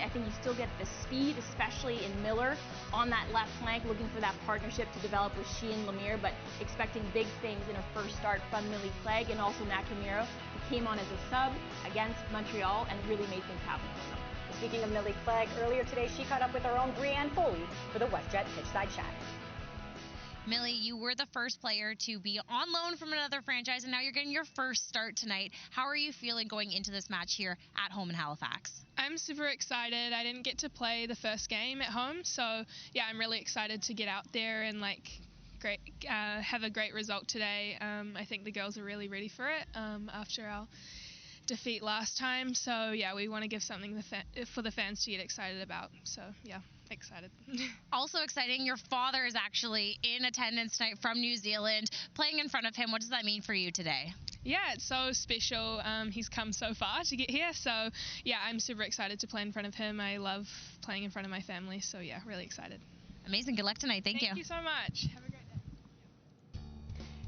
I think you still get the speed, especially in Miller on that left flank, looking for that partnership to develop with she and Lemire, but expecting big things in her first start from Millie Clegg, and also Nakamura, who came on as a sub against Montreal and really made things happen for them. Speaking of Millie Clegg, earlier today she caught up with our own Brianne Foley for the WestJet Pitchside Chat. Millie, you were the first player to be on loan from another franchise, and now you're getting your first start tonight. How are you feeling going into this match here at home in Halifax? I'm super excited. I didn't get to play the first game at home, so yeah, I'm really excited to get out there and have a great result today. I think the girls are really ready for it after our defeat last time. So yeah, we want to give something for the fans to get excited about. So yeah, excited. Also exciting, your father is actually in attendance tonight from New Zealand. Playing in front of him, what does that mean for you today? Yeah, it's so special. He's come so far to get here. So yeah, I'm super excited to play in front of him. I love playing in front of my family. So yeah, really excited. Amazing. Good luck tonight. Thank you. Thank you so much. Have a great day.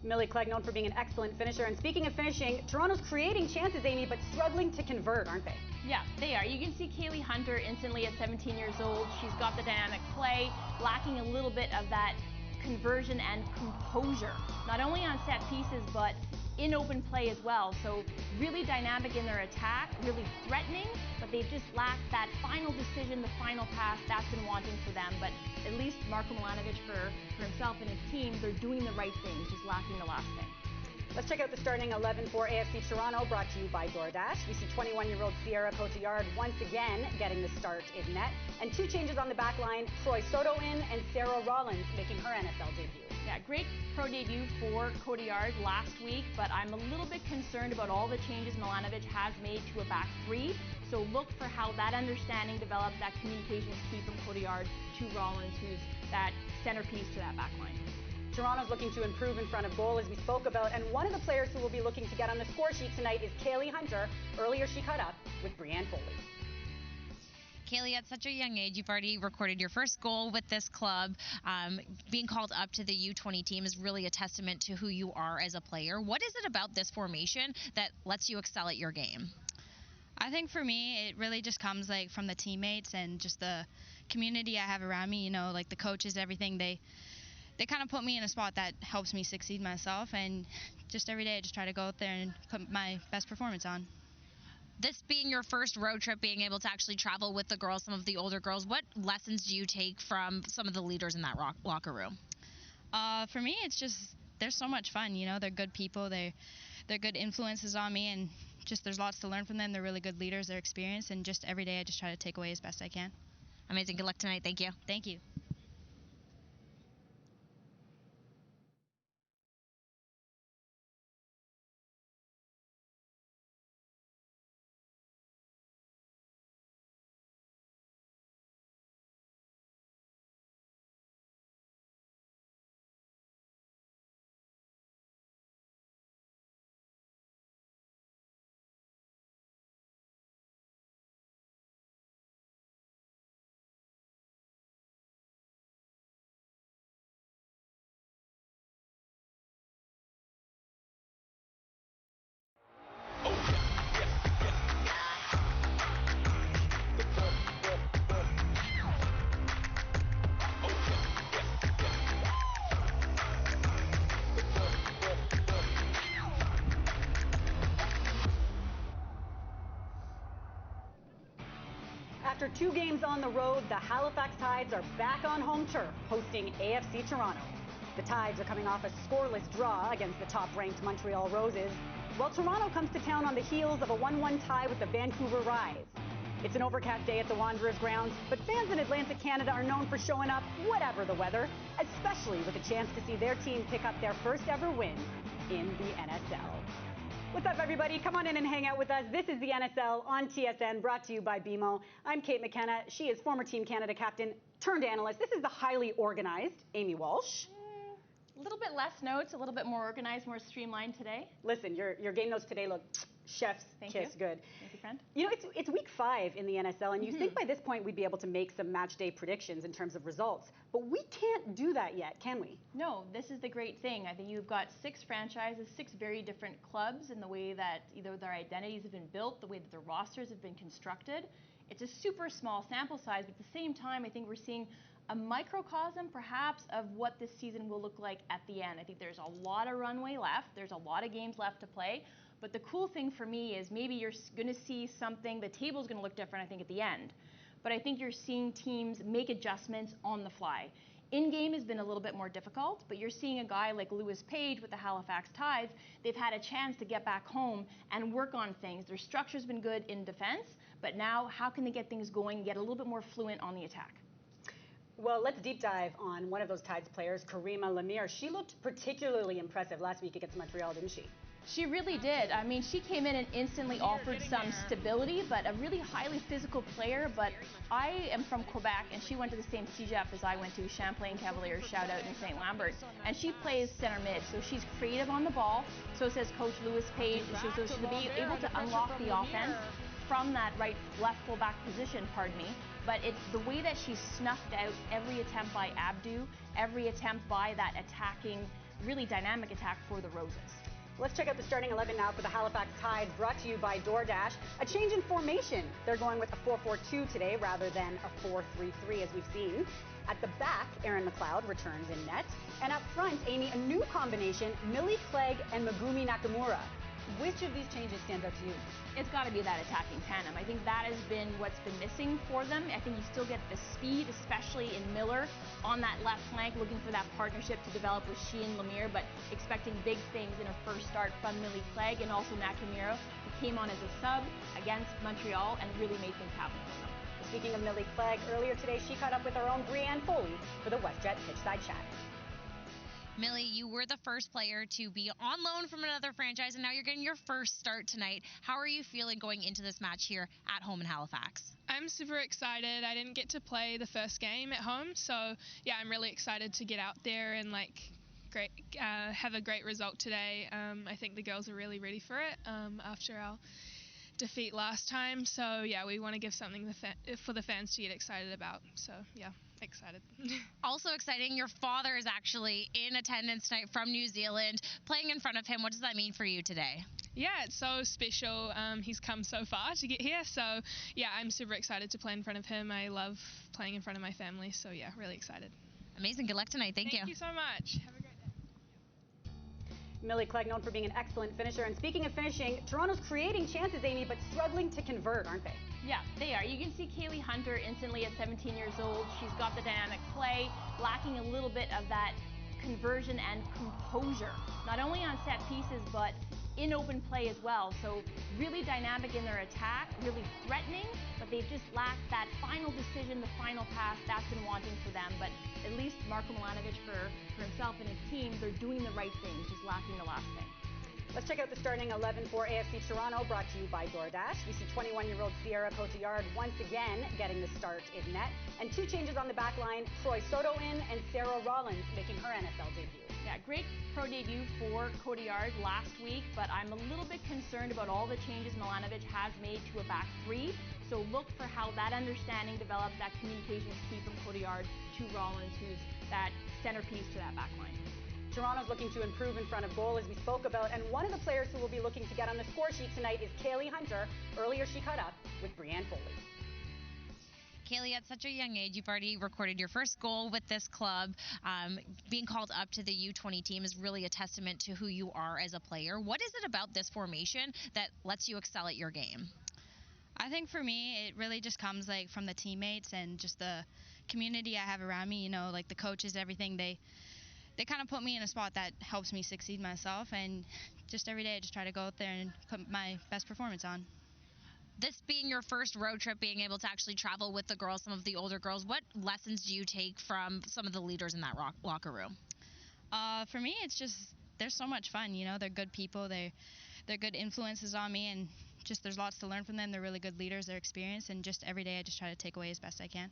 Millie Clegg, known for being an excellent finisher. And speaking of finishing, Toronto's creating chances, Amy, but struggling to convert, aren't they? Yeah, they are. You can see Kaylee Hunter instantly at 17 years old. She's got the dynamic play, lacking a little bit of that conversion and composure, not only on set pieces, but in open play as well. So really dynamic in their attack, really threatening, but they've just lacked that final decision, the final pass. That's been wanting for them. But at least Marko Milanovic, for himself and his team, they're doing the right things, just lacking the last thing. Let's check out the starting 11 for AFC Toronto, brought to you by DoorDash. We see 21-year-old Sierra Cotillard once again getting the start in net. And two changes on the back line, Troy Soto in and Sarah Rollins making her NFL debut. Yeah, great pro debut for Cotillard last week, but I'm a little bit concerned about all the changes Milanovic has made to a back three. So look for how that understanding develops, that communication is key from Cotillard to Rollins, who's that centerpiece to that back line. Toronto's looking to improve in front of goal, as we spoke about, and one of the players who will be looking to get on the score sheet tonight is Kaylee Hunter. Earlier, she caught up with Brianne Foley. Kaylee, at such a young age, you've already recorded your first goal with this club. Being called up to the U20 team is really a testament to who you are as a player. What is it about this formation that lets you excel at your game? I think for me, it really just comes from the teammates and just the community I have around me. You know, like the coaches, everything. They kind of put me in a spot that helps me succeed myself, and just every day I just try to go out there and put my best performance on. This being your first road trip, being able to actually travel with the girls, some of the older girls, what lessons do you take from some of the leaders in that locker room? For me, it's just they're so much fun. You know, they're good people. They're good influences on me, and just there's lots to learn from them. They're really good leaders. They're experienced, and just every day I just try to take away as best I can. Amazing. Good luck tonight. Thank you. Thank you. After 2 games on the road, the Halifax Tides are back on home turf, hosting AFC Toronto. The Tides are coming off a scoreless draw against the top-ranked Montreal Roses, while Toronto comes to town on the heels of a 1-1 tie with the Vancouver Rise. It's an overcast day at the Wanderers grounds, but fans in Atlantic Canada are known for showing up whatever the weather, especially with a chance to see their team pick up their first ever win in the NSL. What's up, everybody? Come on in and hang out with us. This is the NSL on TSN, brought to you by BMO. I'm Kate McKenna. She is former Team Canada captain turned analyst. This is the highly organized Amy Walsh. A little bit less notes, a little bit more organized, more streamlined today. Listen, your game notes today look chef's kiss good. Thank you, friend. You know, it's week 5 in the NSL, and you think by this point we'd be able to make some match day predictions in terms of results. But we can't do that yet, can we? No, this is the great thing. I think you've got 6 franchises, 6 very different clubs in the way that either their identities have been built, the way that their rosters have been constructed. It's a super small sample size, but at the same time, I think we're seeing a microcosm perhaps of what this season will look like at the end. I think there's a lot of runway left. There's a lot of games left to play. But the cool thing for me is maybe you're going to see something, the table's going to look different, I think, at the end. But I think you're seeing teams make adjustments on the fly. In-game has been a little bit more difficult, but you're seeing a guy like Lewis Page with the Halifax Tides. They've had a chance to get back home and work on things. Their structure's been good in defense, but now how can they get things going, get a little bit more fluent on the attack? Well, let's deep dive on one of those Tides players, Karima Lemire. She looked particularly impressive last week against Montreal, didn't she? She really did. I mean, she came in and instantly offered some stability, but a really highly physical player. But I am from Quebec, and she went to the same CEGEP as I went to, Champlain Cavaliers, shout out in St. Lambert. And she plays center mid, so she's creative on the ball. So says Coach Lewis Page. So she'll be able to unlock the offense from that left fullback position, pardon me. But it's the way that she snuffed out every attempt by Abdu, every attempt by that attacking, really dynamic attack for the Roses. Let's check out the starting 11 now for the Halifax Tides, brought to you by DoorDash. A change in formation. They're going with a 4-4-2 today rather than a 4-3-3 as we've seen. At the back, Aaron McLeod returns in net. And up front, Amy, a new combination, Millie Clegg and Megumi Nakamura. Which of these changes stands out to you? It's got to be that attacking tandem. I think that has been what's been missing for them. I think you still get the speed, especially in Miller, on that left flank, looking for that partnership to develop with she and Lemire, but expecting big things in her first start from Millie Clegg and also Nakamura, who came on as a sub against Montreal and really made things happen for them. Speaking of Millie Clegg, earlier today she caught up with our own Brianne Foley for the WestJet Pitchside Chat. Millie, you were the first player to be on loan from another franchise, and now you're getting your first start tonight. How are you feeling going into this match here at home in Halifax? I'm super excited. I didn't get to play the first game at home, so yeah, I'm really excited to get out there and have a great result today. I think the girls are really ready for it after our defeat last time. So yeah, we want to give something for the fans to get excited about. So yeah. Excited. Also exciting, your father is actually in attendance tonight from New Zealand, playing in front of him. What does that mean for you today? Yeah, it's so special. He's come so far to get here, so yeah, I'm super excited to play in front of him. I love playing in front of my family, so yeah, really excited. Amazing. Good luck tonight. Thank you. Thank you so much. Have a great day. Millie Clegg, known for being an excellent finisher. And speaking of finishing, Toronto's creating chances, Amy, but struggling to convert, aren't they? Yeah, they are. You can see Kaylee Hunter instantly at 17 years old. She's got the dynamic play, lacking a little bit of that conversion and composure, not only on set pieces, but in open play as well. So really dynamic in their attack, really threatening, but they've just lacked that final decision, the final pass. That's been wanting for them. But at least Marko Milanovic, for himself and his team, they're doing the right thing, just lacking the last thing. Let's check out the starting 11 for AFC Toronto, brought to you by DoorDash. We see 21-year-old Sierra Cotillard once again getting the start in net. And two changes on the back line, Troy Soto in and Sarah Rollins making her NFL debut. Yeah, great pro debut for Cotillard last week, but I'm a little bit concerned about all the changes Milanovic has made to a back three. So look for how that understanding develops, that communication is key from Cotillard to Rollins, who's that centerpiece to that back line. Toronto's looking to improve in front of goal, as we spoke about, and one of the players who will be looking to get on the score sheet tonight is Kaylee Hunter. Earlier, she caught up with Brianne Foley. Kaylee, at such a young age, you've already recorded your first goal with this club. Being called up to the U20 team is really a testament to who you are as a player. What is it about this formation that lets you excel at your game? I think for me, it really just comes from the teammates and just the community I have around me. You know, like the coaches, everything. They kind of put me in a spot that helps me succeed myself, and just every day I just try to go out there and put my best performance on. This being your first road trip, being able to actually travel with the girls, some of the older girls, what lessons do you take from some of the leaders in that locker room? For me, it's just they're so much fun. You know, they're good people. They're good influences on me, and just there's lots to learn from them. They're really good leaders. They're experienced, and just every day I just try to take away as best I can.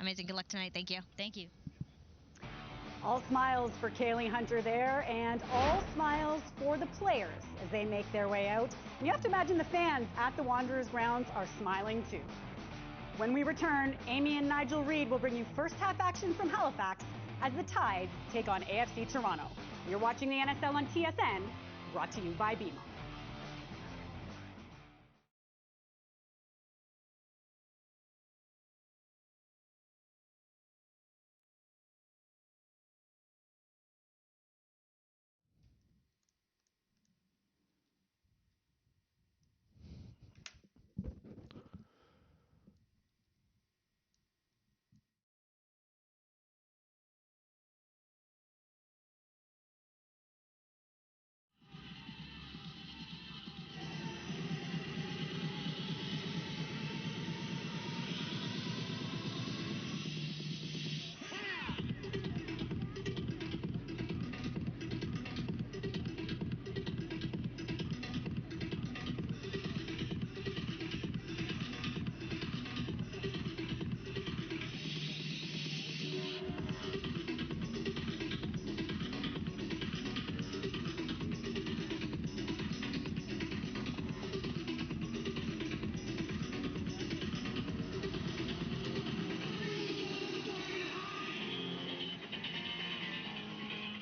Amazing. Good luck tonight. Thank you. Thank you. All smiles for Kaylee Hunter there, and all smiles for the players as they make their way out. And you have to imagine the fans at the Wanderers grounds are smiling too. When we return, Amy and Nigel Reid will bring you first half action from Halifax as the Tides take on AFC Toronto. You're watching the NSL on TSN, brought to you by BMO.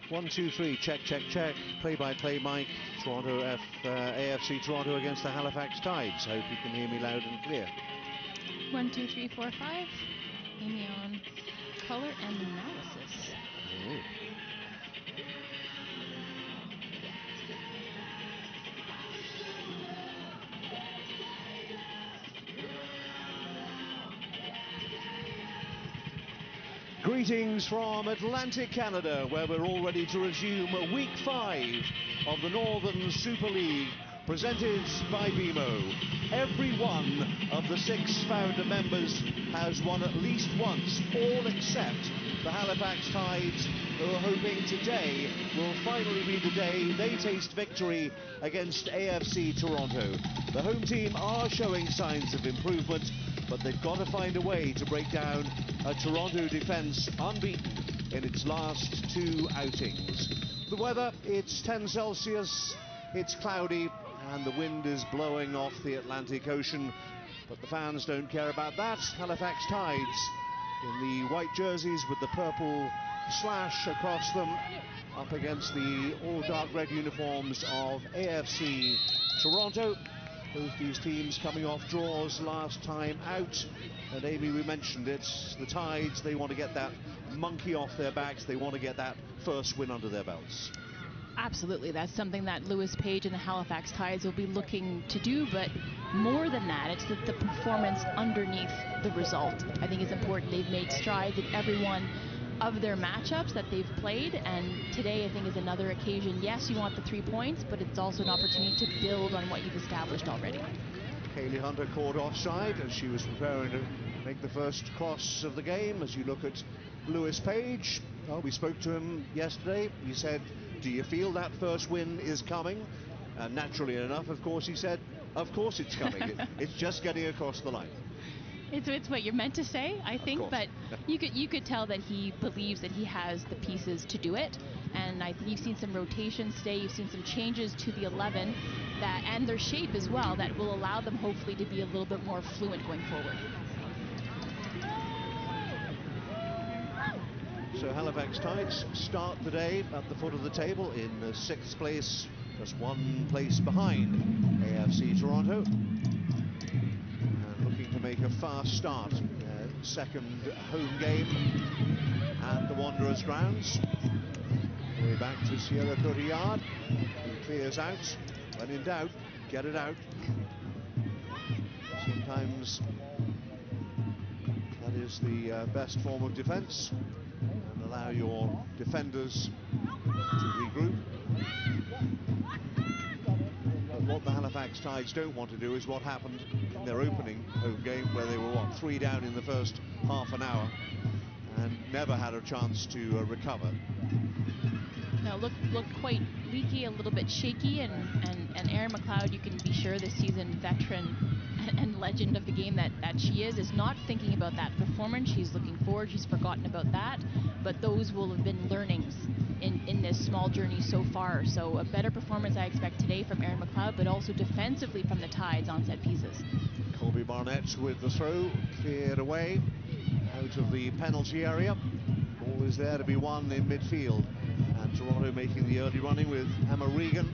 1, 2, 3, check, check, check. Play-by-play, Mike. AFC Toronto against the Halifax Tides. Hope you can hear me loud and clear. 1, 2, 3, 4, 5. Amy on color and analysis. Ooh. Greetings from Atlantic Canada, where we're all ready to resume week 5 of the Northern Super League, presented by BMO. Every one of the 6 founder members has won at least once, all except the Halifax Tides, who are hoping today will finally be the day they taste victory against AFC Toronto. The home team are showing signs of improvement, but they've got to find a way to break down a Toronto defence unbeaten in its last 2 outings. The weather, it's 10 Celsius, it's cloudy, and the wind is blowing off the Atlantic Ocean, but the fans don't care about that. Halifax Tides in the white jerseys with the purple slash across them, up against the all dark red uniforms of AFC Toronto. Both these teams coming off draws last time out. And Amy, we mentioned it, the Tides, they want to get that monkey off their backs. They want to get that first win under their belts. Absolutely, that's something that Lewis Page and the Halifax Tides will be looking to do, but more than that, it's the performance underneath the result. I think it's important. They've made strides in every one of their matchups that they've played, and today I think is another occasion. Yes, you want the 3 points, but it's also an opportunity to build on what you've established already. Kaylee Hunter caught offside as she was preparing to make the first cross of the game. As you look at Lewis Page, well, we spoke to him yesterday. He said, do you feel that first win is coming? And naturally enough, of course, he said, of course it's coming. It's just getting across the line. It's what you're meant to say, I think, but you could tell that he believes that he has the pieces to do it. And I think you've seen some rotations today. You've seen some changes to the 11 that, and their shape as well, that will allow them hopefully to be a little bit more fluent going forward. So Halifax Tides start the day at the foot of the table in 6th place, just 1 place behind AFC Toronto. To make a fast start, second home game at the Wanderers grounds. Way back to Sierra Cotillard, who clears out. When in doubt, get it out. Sometimes that is the best form of defence, and allow your defenders to regroup. What the Halifax Tides don't want to do is what happened in their opening home game, where they were, 3 down in the first half an hour and never had a chance to recover. Now looked quite leaky, a little bit shaky, and Erin McLeod, you can be sure this season veteran and legend of the game that she is not thinking about that performance. She's looking forward. She's forgotten about that, but those will have been learnings in this small journey so far. So a better performance I expect today from Erin McLeod, but also defensively from the Tides on set pieces. Colby Barnett with the throw, cleared away out of the penalty area. Ball is there to be won in midfield, and Toronto making the early running with Emma Regan,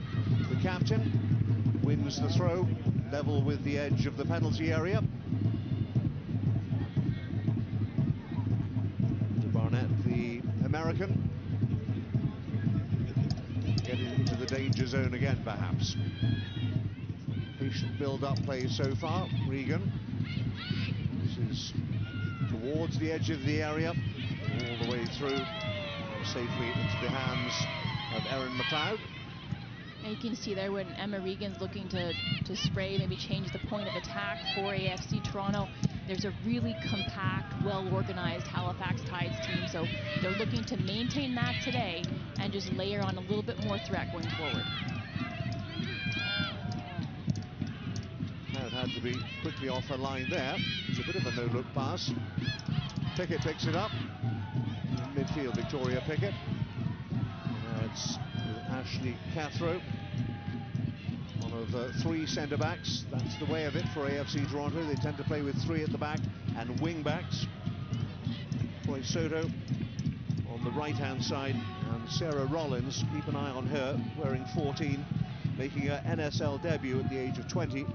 the captain, wins the throw, level with the edge of the penalty area. To Barnett, the American, getting into the danger zone again, perhaps. Patient build-up play so far. Regan, this is towards the edge of the area, all the way through, safely into the hands of Erin McLeod. And you can see there when Emma Regan's looking to spray, maybe change the point of attack for AFC Toronto. There's a really compact, well-organized Halifax Tides team, so they're looking to maintain that today and just layer on a little bit more threat going forward. Now it had to be quickly off her line there. It's a bit of a no-look pass. Pickett picks it up. In midfield, Victoria Pickett. Now it's Ashley Cathro, one of 3 centre-backs. That's the way of it for AFC Toronto. They tend to play with 3 at the back and wing-backs. Troy Soto on the right-hand side, And Sarah Rollins, keep an eye on her, wearing 14, making her NSL debut at the age of 20.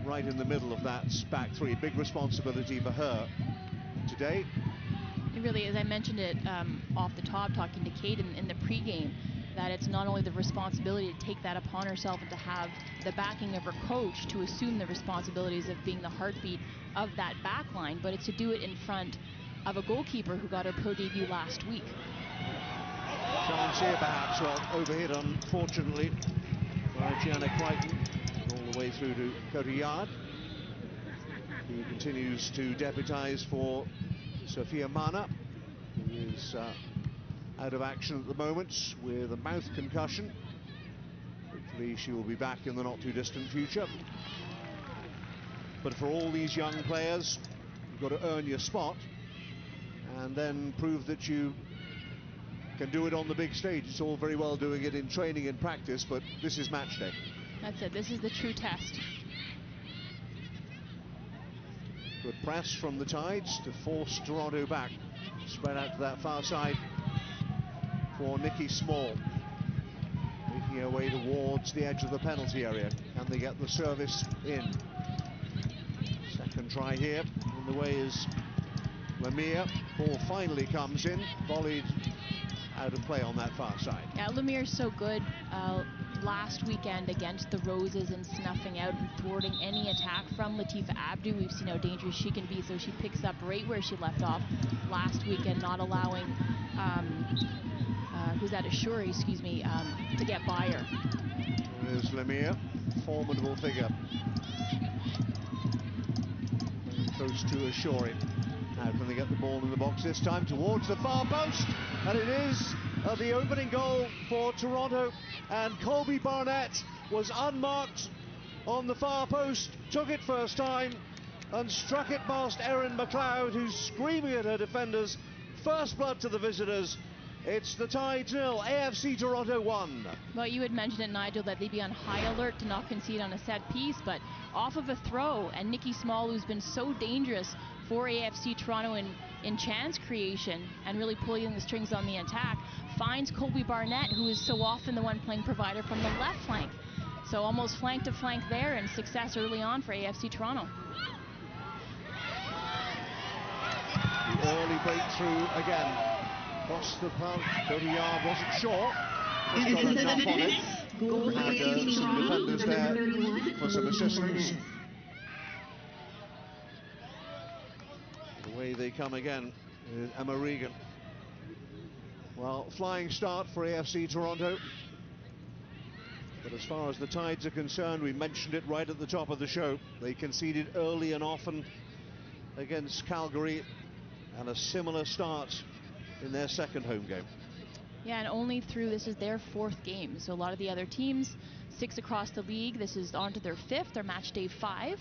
Right in the middle of that back three. Big responsibility for her today. It really is. I mentioned it off the top, talking to Kate in the pregame, that it's not only the responsibility to take that upon herself and to have the backing of her coach to assume the responsibilities of being the heartbeat of that back line, but it's to do it in front of a goalkeeper who got her pro debut last week. Chance here perhaps, well, overhit unfortunately by Gianna Crichton, all the way through to Cody Yard, who continues to deputise for Sophia Mana, who is out of action at the moment with a mouth concussion. Hopefully she will be back in the not too distant future. But for all these young players, you've got to earn your spot and then prove that you can do it on the big stage. It's all very well doing it in training and practice, but this is match day. That's it. This is the true test. Good press from the Tides to force Toronto back. Spread out to that far side for Nikki Small. Making her way towards the edge of the penalty area. Can they get the service in? Second try here. In the way is Lemire. Ball finally comes in. Volleyed out of play on that far side. Yeah, Lemire's so good last weekend against the Roses and snuffing out and thwarting any attack from Latifa Abdu. We've seen how dangerous she can be, so she picks up right where she left off last weekend, not allowing who's that, Ashuri, excuse me, to get by her. There's Lemire, formidable figure. Very close to Ashuri. Now can they get the ball in the box this time towards the far post? And it is the opening goal for Toronto. And Colby Barnett was unmarked on the far post, took it first time and struck it past Erin McLeod, who's screaming at her defenders. First blood to the visitors. It's the Tides 0, AFC Toronto 1. Well, you had mentioned it, Nigel, that they'd be on high alert to not concede on a set piece, but off of a throw, and Nikki Small, who's been so dangerous for AFC Toronto in chance creation and really pulling the strings on the attack, finds Colby Barnett, who is so often the one playing provider from the left flank. So almost flank to flank there, and success early on for AFC Toronto. The early breakthrough again. Across the punt, Cody Yard wasn't sure. Just got enough on it. Had some defenders there for some assistance. Away they come again with Emma Regan. Well, flying start for AFC Toronto. But as far as the Tides are concerned, we mentioned it right at the top of the show. They conceded early and often against Calgary, and a similar start in their second home game. Yeah, and only through, this is their fourth game. So a lot of the other teams, 6 across the league, this is on to their 5th, their match day 5.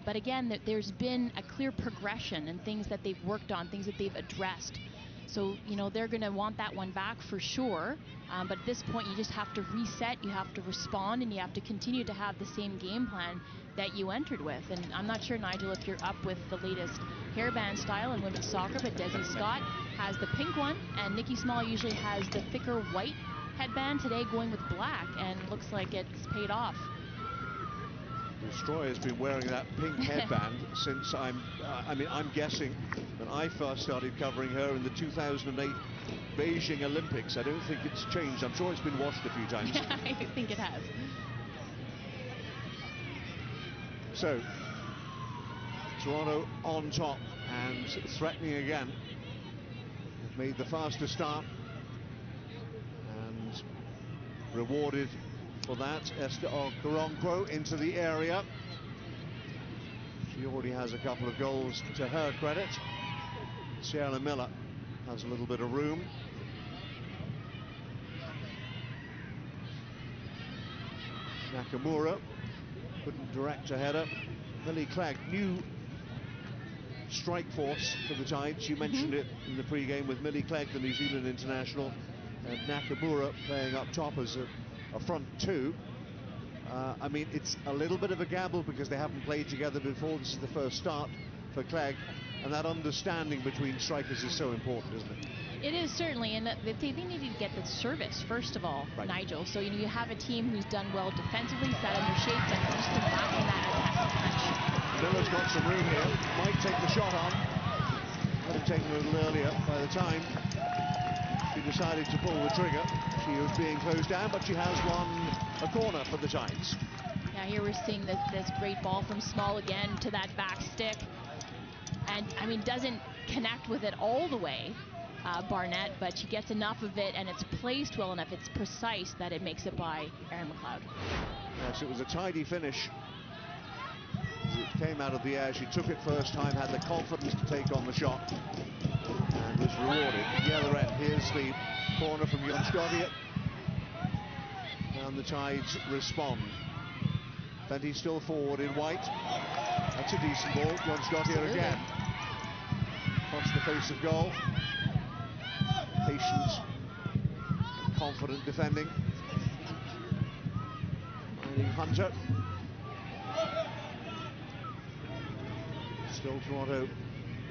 But again, there's been a clear progression and things that they've worked on, things that they've addressed. So, you know, they're going to want that one back for sure. But at this point, you just have to reset, you have to respond, and you have to continue to have the same game plan that you entered with. And I'm not sure, Nigel, if you're up with the latest hairband style in women's soccer, but Desi Scott has the pink one, and Nikki Small usually has the thicker white headband. Today going with black, and looks like it's paid off. Destroyer's been wearing that pink headband since I'm guessing when I first started covering her in the 2008 Beijing Olympics. I don't think it's changed. I'm sure it's been washed a few times. Yeah, I think it has. So, Toronto on top and threatening again. They've made the faster start and rewarded for that. Esther Okoronkwo into the area. She already has a couple of goals to her credit. Sierra Miller has a little bit of room. Nakamura couldn't direct a header. Millie Clegg, new strike force for the Tides. You mentioned it in the pre-game with Millie Clegg, the New Zealand international, and Nakamura playing up top as a front two. I mean, it's a little bit of a gamble because they haven't played together before. This is the first start for Clegg, And that understanding between strikers is so important, isn't it? It is certainly, and they needed to get the service first of all, Right. Nigel. So you have a team who's done well defensively, set under shape, but just been lacking that attacking punch. Miller's got some room here. Might take the shot on. Would have taken it a little earlier. By the time she decided to pull the trigger, she was being closed down, but she has won a corner for the Tides. Yeah, here we're seeing this great ball from Small again to that back stick. And, I mean, doesn't connect with it all the way, Barnett, but she gets enough of it, and it's placed well enough, it's precise, that it makes it by Erin McLeod. Yes, it was a tidy finish. As it came out of the air, she took it first time, had the confidence to take on the shot, and was rewarded. At the other end, here's the corner from Jonsdottir. And the Tides respond. Plenty still forward in white. That's a decent ball. Jonsdottir again. Across the face of goal. Patient, confident defending. Finding Hunter. Still Toronto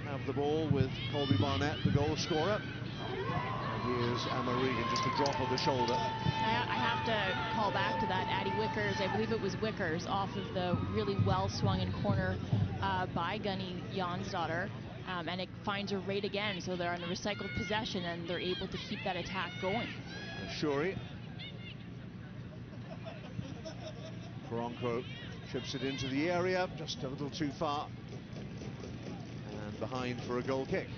have the ball with Colby Barnett, the goal scorer. And here's Emma Regan, just a drop of the shoulder. I have to call back to that Addie Wickers, I believe it was Wickers, off of the really well swung in corner by Gunny Jonsdottir. And it finds her right again, so they're on the recycled possession and they're able to keep that attack going. Shuri. Poronko chips it into the area, just a little too far. And behind for a goal kick.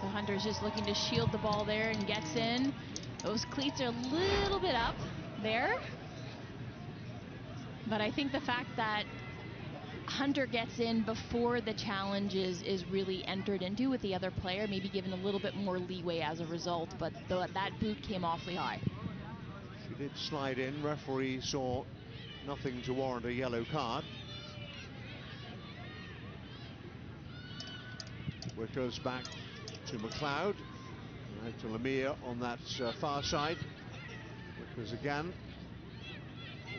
So Hunter's just looking to shield the ball there and gets in. Those cleats are a little bit up there. But I think the fact that Hunter gets in before the challenge is really entered into with the other player, maybe given a little bit more leeway as a result, but that boot came awfully high. She did slide in. Referee saw nothing to warrant a yellow card. Wickers back to McLeod. Out to Lemire on that far side. Wickers again.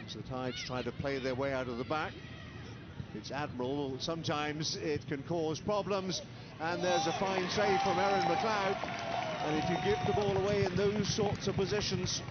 As the Tides try to play their way out of the back. It's admirable. Sometimes it can cause problems. And there's a fine save from Erin McLeod. And if you give the ball away in those sorts of positions,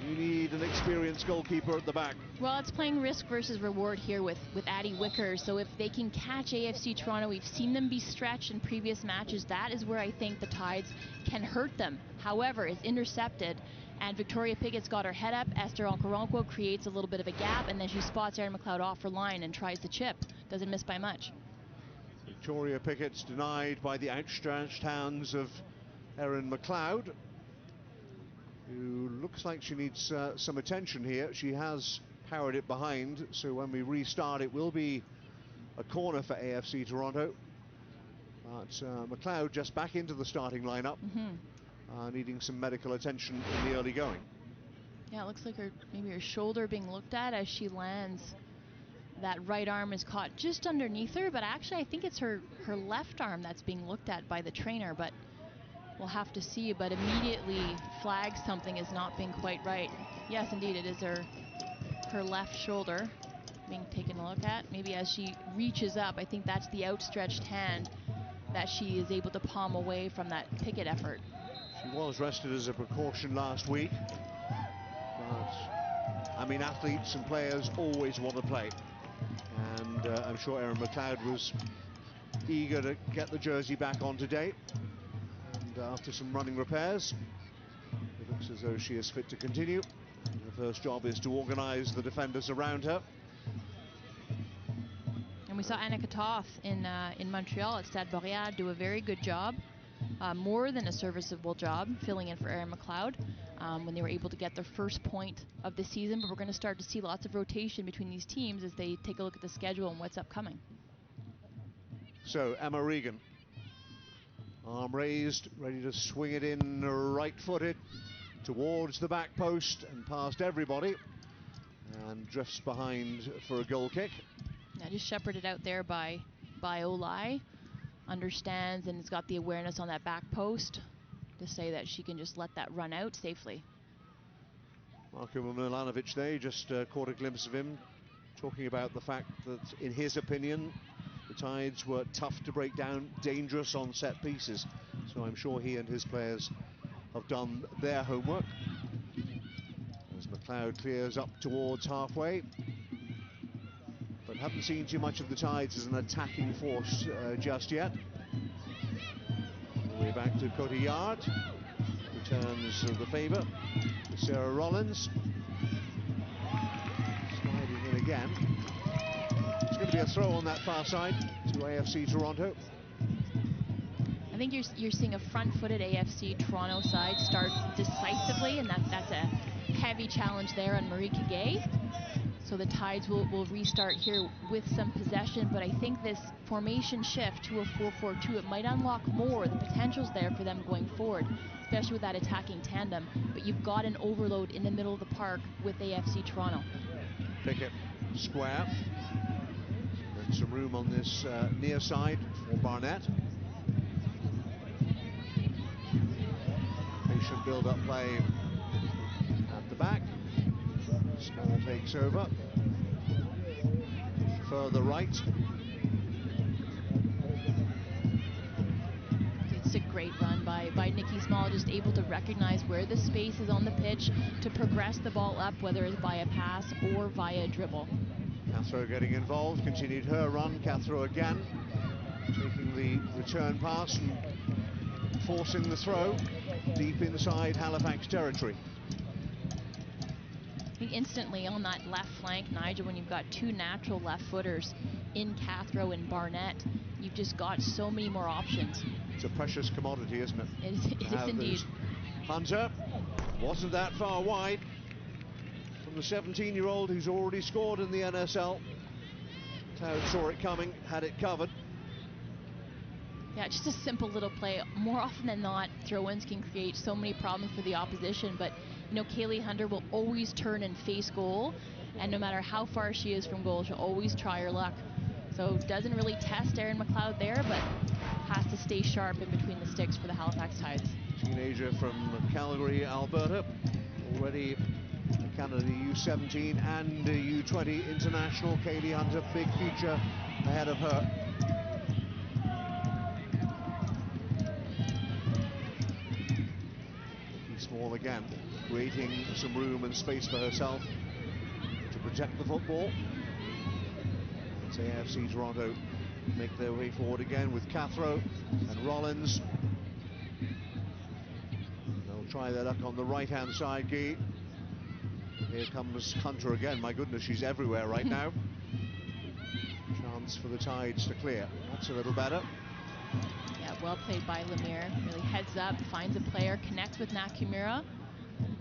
you need an experienced goalkeeper at the back. Well, it's playing risk versus reward here with Addie Wickers. So if they can catch AFC Toronto, we've seen them be stretched in previous matches. That is where I think the Tides can hurt them. However, it's intercepted, and Victoria Pickett's got her head up. Esther Okoronkwo creates a little bit of a gap, and then she spots Erin McLeod off her line and tries to chip. Doesn't miss by much. Victoria Pickett's denied by the outstretched hands of Erin McLeod, who looks like she needs some attention here. She has powered it behind, so when we restart it will be a corner for AFC Toronto. But McLeod just back into the starting lineup, needing some medical attention in the early going. Yeah, it looks like maybe her shoulder being looked at as she lands. That right arm is caught just underneath her, but actually I think it's her left arm that's being looked at by the trainer, but we'll have to see. But immediately flags something is not being quite right. Yes, indeed, it is her left shoulder being taken a look at. Maybe as she reaches up, I think that's the outstretched hand that she is able to palm away from that Pickett effort. She was rested as a precaution last week, but I mean, athletes and players always want to play, and I'm sure Erin McLeod was eager to get the jersey back on today. And after some running repairs, it looks as though she is fit to continue. Her first job is to organize the defenders around her. And we saw Annika Toth in Montreal at Stade Boreal do a very good job, more than a serviceable job, filling in for Erin McLeod when they were able to get their first point of the season. But we're going to start to see lots of rotation between these teams as they take a look at the schedule and what's upcoming. So Emma Regan, arm raised, ready to swing it in right-footed towards the back post and past everybody, and drifts behind for a goal kick. Now just shepherded out there by Olai. Understands and has got the awareness on that back post. to say that she can just let that run out safely. Marko Milanovic there, just caught a glimpse of him talking about the fact that, in his opinion, the Tides were tough to break down, dangerous on set pieces. So I'm sure he and his players have done their homework. As McLeod clears up towards halfway. But haven't seen too much of the Tides as an attacking force just yet. All the way back to Cotillard. Returns the favour to Sarah Rollins. Sliding in again. It's going to be a throw on that far side to AFC Toronto. I think you're seeing a front-footed AFC Toronto side start decisively, and that's a heavy challenge there on Marie Kagay. So the Tides will restart here with some possession, but I think this formation shift to a 4-4-2, it might unlock more. The potential's there for them going forward, especially with that attacking tandem. But you've got an overload in the middle of the park with AFC Toronto. Pickett square. And some room on this near side for Barnett. Patient build-up play at the back. Small takes over. Further right. It's a great run by Nikki Small, just able to recognize where the space is on the pitch to progress the ball up, whether it's via pass or via dribble. Cathro getting involved, continued her run. Cathro again, taking the return pass and forcing the throw deep inside Halifax territory. I think instantly on that left flank, Nigel, when you've got two natural left footers in Cathro and Barnett, you've just got so many more options. It's a precious commodity, isn't it? It is indeed. Hunter wasn't that far wide from the 17-year-old who's already scored in the NSL. Cloud saw it coming, had it covered. Yeah, just a simple little play. More often than not, throw-ins can create so many problems for the opposition, but you know, Kaylee Hunter will always turn and face goal, and no matter how far she is from goal, she'll always try her luck. So doesn't really test Erin McLeod there, but has to stay sharp in between the sticks for the Halifax Tides. Teenager from Calgary, Alberta, already a Canada U17 and U20 international. Kaylee Hunter, big future ahead of her. Small again, creating some room and space for herself to protect the football. It's AFC Toronto make their way forward again with Cathro and Rollins. They'll try their luck on the right-hand side, Guy. Here comes Hunter again. My goodness, she's everywhere right now. Chance for the Tides to clear. That's a little better. Yeah, well played by Lemire. Really heads up, finds a player, connects with Nakamura.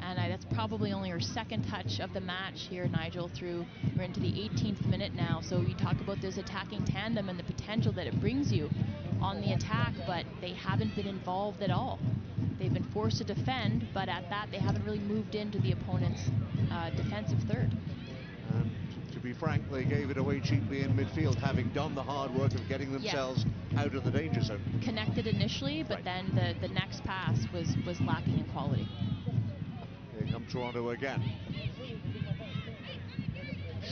And that's probably only her second touch of the match here, Nigel, we're into the 18th minute now. So you talk about this attacking tandem and the potential that it brings you on the attack, but they haven't been involved at all. They've been forced to defend, but at that, they haven't really moved into the opponent's defensive third. And to be frank, they gave it away cheaply in midfield, having done the hard work of getting themselves out of the danger zone. Connected initially, but then the next pass was lacking in quality. Here come Toronto again.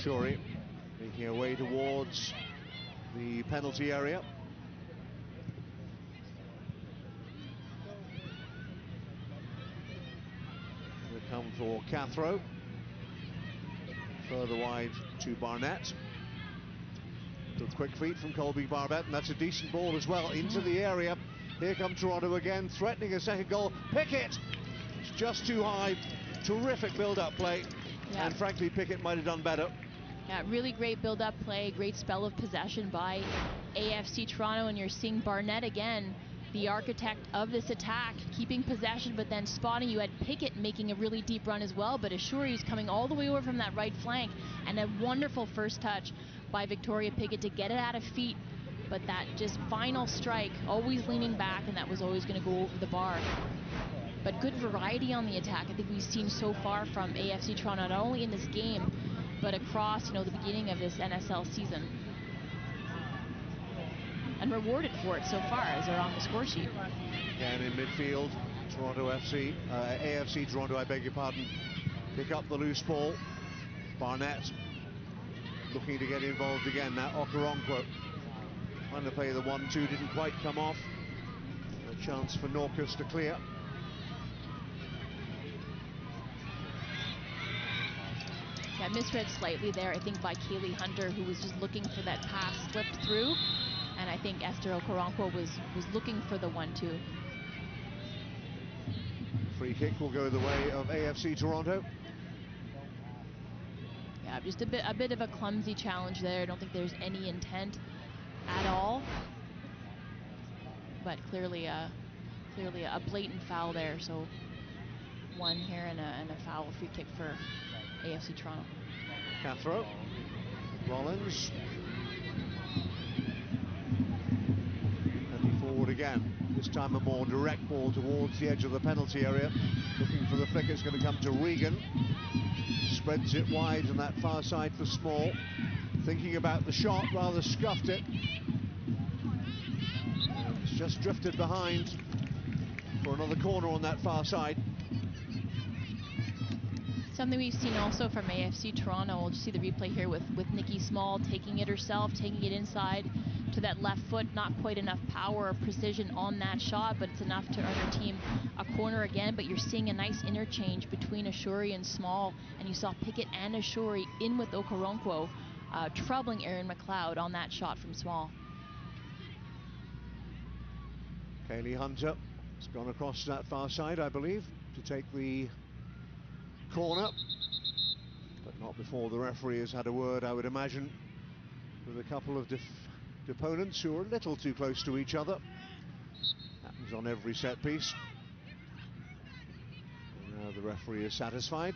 Shuri making her way towards the penalty area. They come for Cathro. Further wide to Barnett. Good quick feet from Colby Barbette, and that's a decent ball as well into the area. Here come Toronto again, threatening a second goal. Pickett! It's just too high. Terrific build-up play, and frankly, Pickett might have done better. Yeah, really great build-up play, great spell of possession by AFC Toronto, and you're seeing Barnett again, the architect of this attack, keeping possession, but then spotting. You had Pickett making a really deep run as well, but Ashuri's coming all the way over from that right flank, and a wonderful first touch by Victoria Pickett to get it out of feet, but that just final strike, always leaning back, and that was always going to go over the bar. But good variety on the attack, I think we've seen so far from AFC Toronto, not only in this game, but across, the beginning of this NSL season. And rewarded for it so far as they're on the score sheet. Again in midfield, Toronto FC, AFC Toronto, I beg your pardon, pick up the loose ball. Barnett looking to get involved again. Now Okoronkwo trying to play the 1-2, didn't quite come off. A chance for Norcus to clear. Yeah, misread slightly there, I think, by Kaylee Hunter, who was just looking for that pass, slipped through. And I think Esther Okoronkwo was looking for the 1-2. Free kick will go the way of AFC Toronto. Yeah, just a bit of a clumsy challenge there. I don't think there's any intent at all. But clearly a blatant foul there. So one here and a foul, free kick for AFC Toronto. Cathro, Rollins, and he forward again. This time a more direct ball towards the edge of the penalty area. Looking for the flick, it's going to come to Regan. Spreads it wide on that far side for Small. Thinking about the shot, rather scuffed it. And it's just drifted behind for another corner on that far side. Something we've seen also from AFC Toronto, we'll just see the replay here with Nikki Small taking it herself, taking it inside to that left foot. Not quite enough power or precision on that shot, but it's enough to earn her team a corner again. But you're seeing a nice interchange between Ashuri and Small, and you saw Pickett and Ashuri in with Okoronkwo, troubling Erin McLeod on that shot from Small. Kaylee Hunter has gone across that far side, I believe, to take the corner, but not before the referee has had a word, I would imagine, with a couple of opponents who are a little too close to each other. Happens on every set piece. And now the referee is satisfied.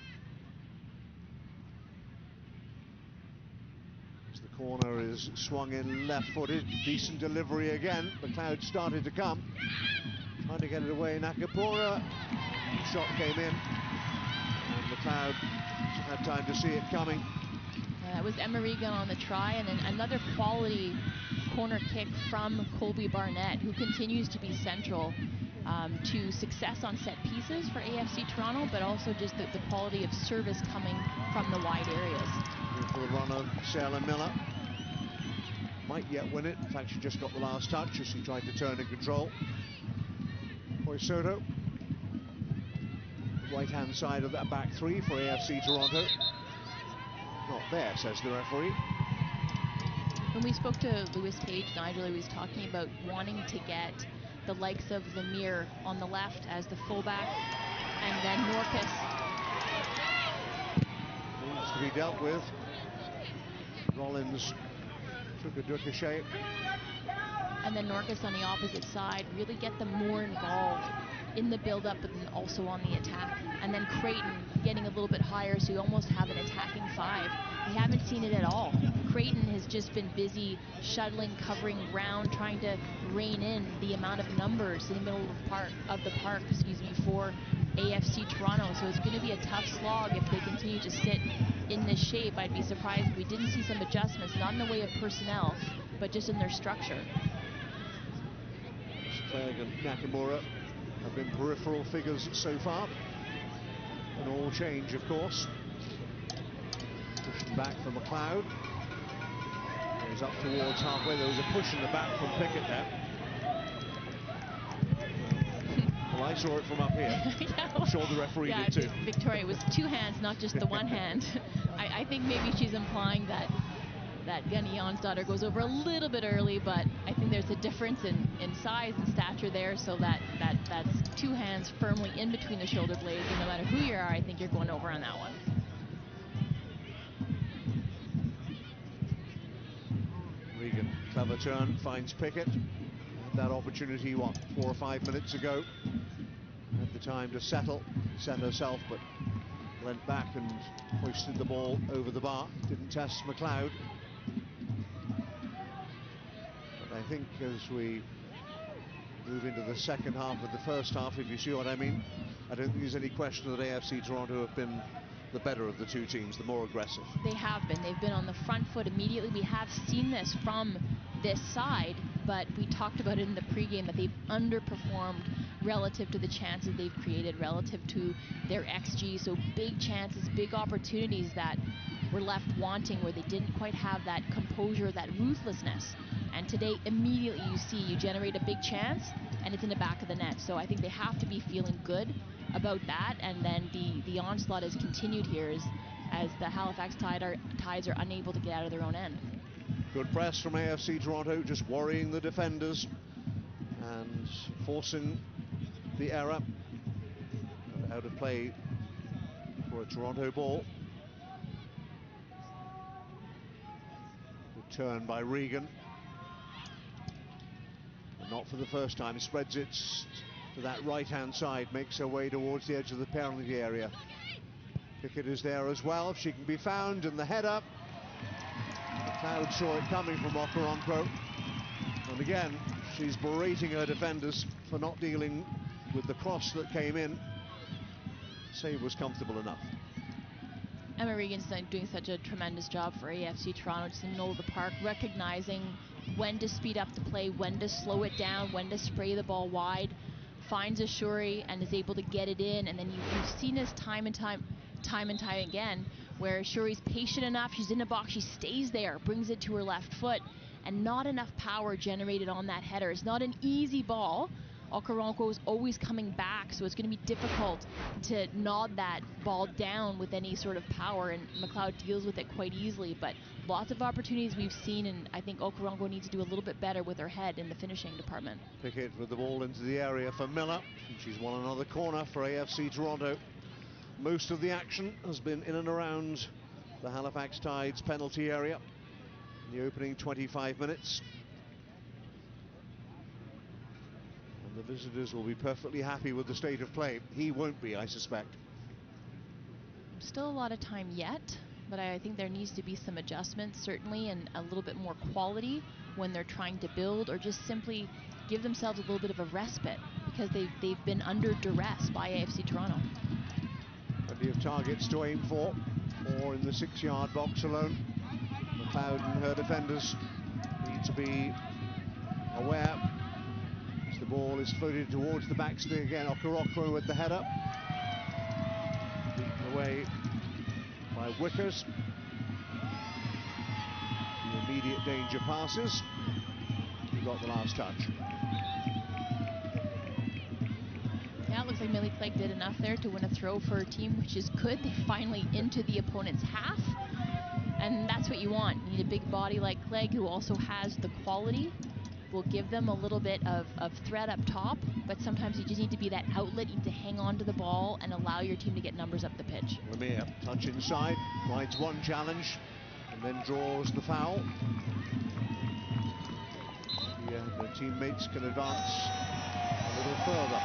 As the corner is swung in left-footed, decent delivery again. McLeod started to come, trying to get it away. Nakamura, shot came in. McLeod had time to see it coming. Yeah, that was Emma Regan on the try, and then another quality corner kick from Colby Barnett, who continues to be central to success on set pieces for AFC Toronto, but also just the quality of service coming from the wide areas. For the runner, Sarah Miller. Might yet win it. In fact, she just got the last touch as she tried to turn and control. Soto. Right-hand side of that back three for AFC Toronto. Not there, says the referee. When we spoke to Lewis Page, Nigel, he was talking about wanting to get the likes of Lemire on the left as the fullback, and then Norcus. Needs to be dealt with. Rollins took a ricochet. And then Norcus on the opposite side, really get them more involved in the build-up, but then also on the attack. And then Creighton getting a little bit higher, so you almost have an attacking five. We haven't seen it at all. Creighton has just been busy shuttling, covering ground, trying to rein in the amount of numbers in the middle of the park, for AFC Toronto. So it's going to be a tough slog if they continue to sit in this shape. I'd be surprised if we didn't see some adjustments, not in the way of personnel, but just in their structure. Clegg and Nakamura have been peripheral figures so far. An all change, of course. Pushing back from McLeod. Goes up towards halfway. There was a push in the back from Pickett there. Well, I saw it from up here. Yeah, I'm sure the referee did too. Victoria, it was two hands, not just the one hand. I think maybe she's implying that Gunnion's daughter goes over a little bit early, but I think there's a difference in size and stature there, so that's two hands firmly in between the shoulder blades, and no matter who you are, I think you're going over on that one. Regan, clever turn, finds Pickett. Had that opportunity, 4 or 5 minutes ago. Had the time to set herself, but went back and hoisted the ball over the bar. Didn't test McLeod. But I think as we move into the second half of the first half, if you see what I mean, I don't think there's any question that AFC Toronto have been the better of the two teams, the more aggressive. They have been. They've been on the front foot immediately. We have seen this from this side, but we talked about it in the pregame that they've underperformed relative to the chances they've created, relative to their XG. So big chances, big opportunities that were left wanting, where they didn't quite have that composure, that ruthlessness. And today, immediately you generate a big chance, and it's in the back of the net. So I think they have to be feeling good about that. And then the onslaught has continued here as the Halifax Tides are unable to get out of their own end. Good press from AFC Toronto, just worrying the defenders and forcing the error. And out of play for a Toronto ball. Good turn by Regan. And not for the first time. Spreads it to that right-hand side, makes her way towards the edge of the penalty area. Pickett is there as well, if she can be found, and the header. McLeod saw it coming from Okoronkwo. And again, she's berating her defenders for not dealing with the cross that came in. Save was comfortable enough. Emma Regan's doing such a tremendous job for AFC Toronto, just in the middle of the park, recognizing when to speed up the play, when to slow it down, when to spray the ball wide. Finds a Shuri and is able to get it in, and then you've seen this time and time again, where Shuri's patient enough, she's in the box, she stays there, brings it to her left foot, and not enough power generated on that header. It's not an easy ball. Okoronkwo is always coming back, so it's going to be difficult to nod that ball down with any sort of power, and McLeod deals with it quite easily. But lots of opportunities we've seen, and I think Okoronkwo needs to do a little bit better with her head in the finishing department. Pickett with the ball into the area for Miller, and she's won another corner for AFC Toronto. Most of the action has been in and around the Halifax Tides penalty area in the opening 25 minutes. And the visitors will be perfectly happy with the state of play. He won't be, I suspect. Still a lot of time yet, but I think there needs to be some adjustments, certainly, and a little bit more quality when they're trying to build, or just simply give themselves a little bit of a respite, because they've been under duress by AFC Toronto. Plenty of targets to aim for, 4 in the 6-yard box alone. McLeod and her defenders need to be aware as the ball is floated towards the backstay again. Okoronkwo with the header, beaten away by Wickers. The immediate danger passes. He got the last touch. Yeah, it looks like Millie Clegg did enough there to win a throw for her team, which is good. They're finally into the opponent's half, and that's what you want. You need a big body like Clegg, who also has the quality, will give them a little bit of threat up top, but sometimes you just need to be that outlet. You need to hang on to the ball and allow your team to get numbers up the pitch. Lemire, touch inside, finds one challenge, and then draws the foul. Yeah, the teammates can advance a little further.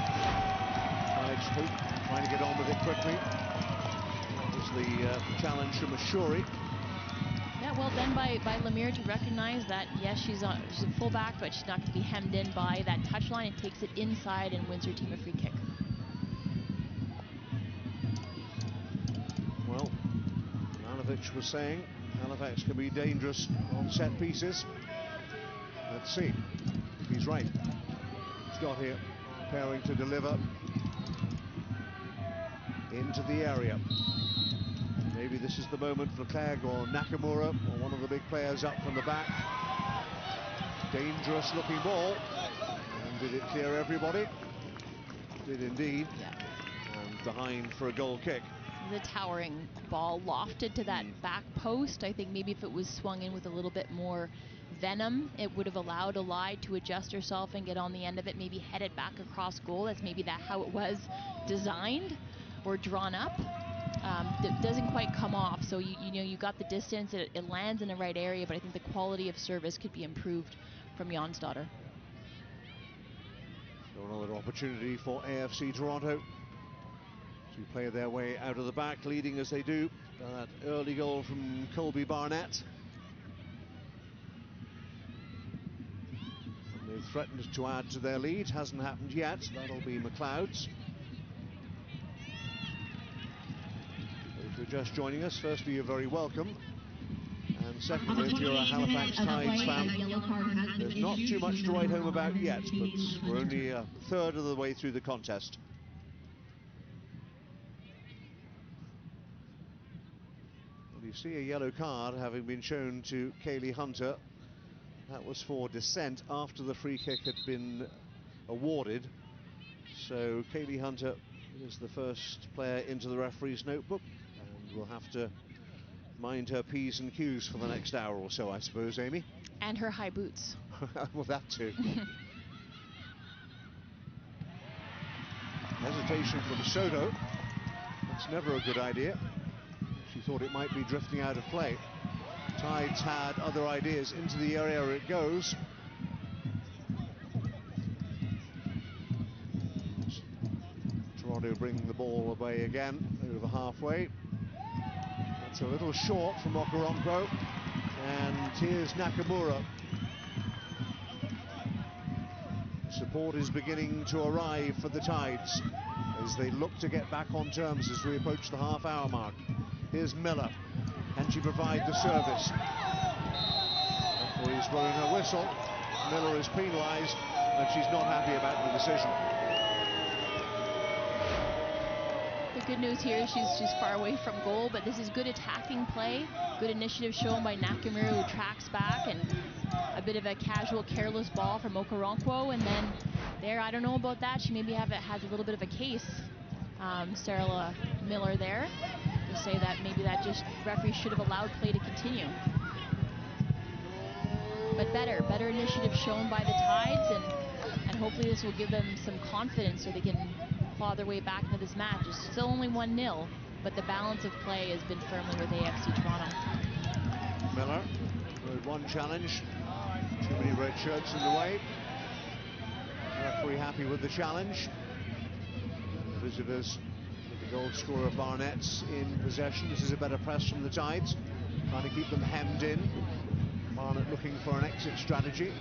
Trying to get on with it quickly. That was the challenge from Ashuri. Yeah, well done by Lemire to recognize that, yes, she's a fullback, but she's not going to be hemmed in by that touchline, and takes it inside and wins her team a free kick. Well, Ivanovic was saying Halifax can be dangerous on set pieces. Let's see if he's right. He's got here, preparing to deliver into the area. Maybe this is the moment for Clegg or Nakamura or one of the big players up from the back. Dangerous looking ball. And did it clear everybody? Did indeed. Yeah. And behind for a goal kick. The towering ball lofted to that back post. I think maybe if it was swung in with a little bit more venom, it would have allowed Alai to adjust herself and get on the end of it, maybe head it back across goal. That's maybe how it was designed or drawn up. It doesn't quite come off, so you got the distance, it lands in the right area, but I think the quality of service could be improved from Jonsdottir. So another opportunity for AFC Toronto to play their way out of the back, leading as they do. That early goal from Colby Barnett. And they've threatened to add to their lead, hasn't happened yet. That'll be McLeod's. If you're just joining us, firstly, you're very welcome. And Secondly, if you're a Halifax Tides fan, there's not too much to write home about yet, but we're only a third of the way through the contest. Well, you see a yellow card having been shown to Kaylee Hunter. That was for dissent after the free kick had been awarded. So Kaylee Hunter is the first player into the referee's notebook, and will have to mind her P's and Q's for the next hour or so, I suppose, Amy. And her high boots. Well, that too. Hesitation from Soto. That's never a good idea. She thought it might be drifting out of play. Tides had other ideas. Into the area it goes. Toronto bringing the ball away again, over halfway. That's a little short from Okoronkwo. And here's Nakamura. Support is beginning to arrive for the Tides as they look to get back on terms as we approach the half-hour mark. Here's Miller. Can she provide the service? Referee's blowing her whistle. Miller is penalised, and she's not happy about the decision. The good news here is she's far away from goal, but this is good attacking play. Good initiative shown by Nakamura, who tracks back, and a bit of a casual, careless ball from Okoronkwo. And then there, I don't know about that. She maybe has a little bit of a case, Sarah Miller there, to say that maybe that just referee should have allowed play to continue. But better initiative shown by the Tides, and hopefully this will give them some confidence so they can claw their way back into this match. It's still only 1-0, but the balance of play has been firmly with AFC Toronto. Miller with one challenge. Too many red shirts in the way. Referee happy with the challenge. The visitors with the goal scorer Barnett's in possession. This is a better press from the Tides, trying to keep them hemmed in. Barnett looking for an exit strategy.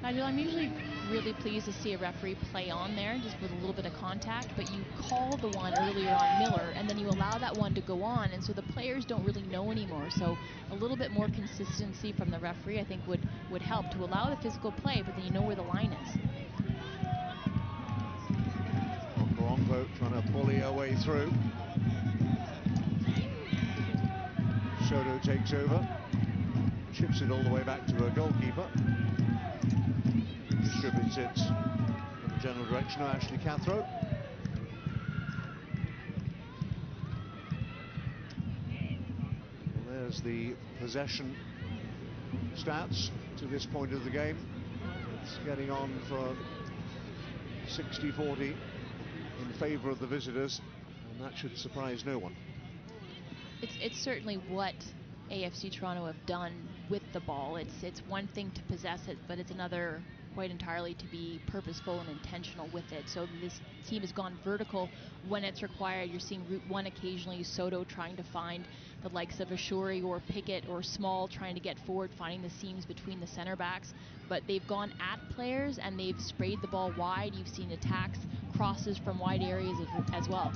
Nigel, I'm usually really pleased to see a referee play on there just with a little bit of contact, but you call the one earlier on Miller and then you allow that one to go on, and so the players don't really know anymore. So a little bit more consistency from the referee I think would help to allow the physical play, but then you know where the line is. Okoronkwo trying to bully her way through. Soto takes over, chips it all the way back to her goalkeeper. Distributes it in the general direction of Ashley Cathro. Well, there's the possession stats to this point of the game. It's getting on for 60-40 in favour of the visitors, and that should surprise no one. It's certainly what AFC Toronto have done with the ball. It's one thing to possess it, but it's another quite entirely to be purposeful and intentional with it. So this team has gone vertical when it's required. You're seeing Route 1 occasionally, Soto trying to find the likes of Ashuri or Pickett or Small trying to get forward, finding the seams between the center backs. But they've gone at players and they've sprayed the ball wide. You've seen attacks, crosses from wide areas as well.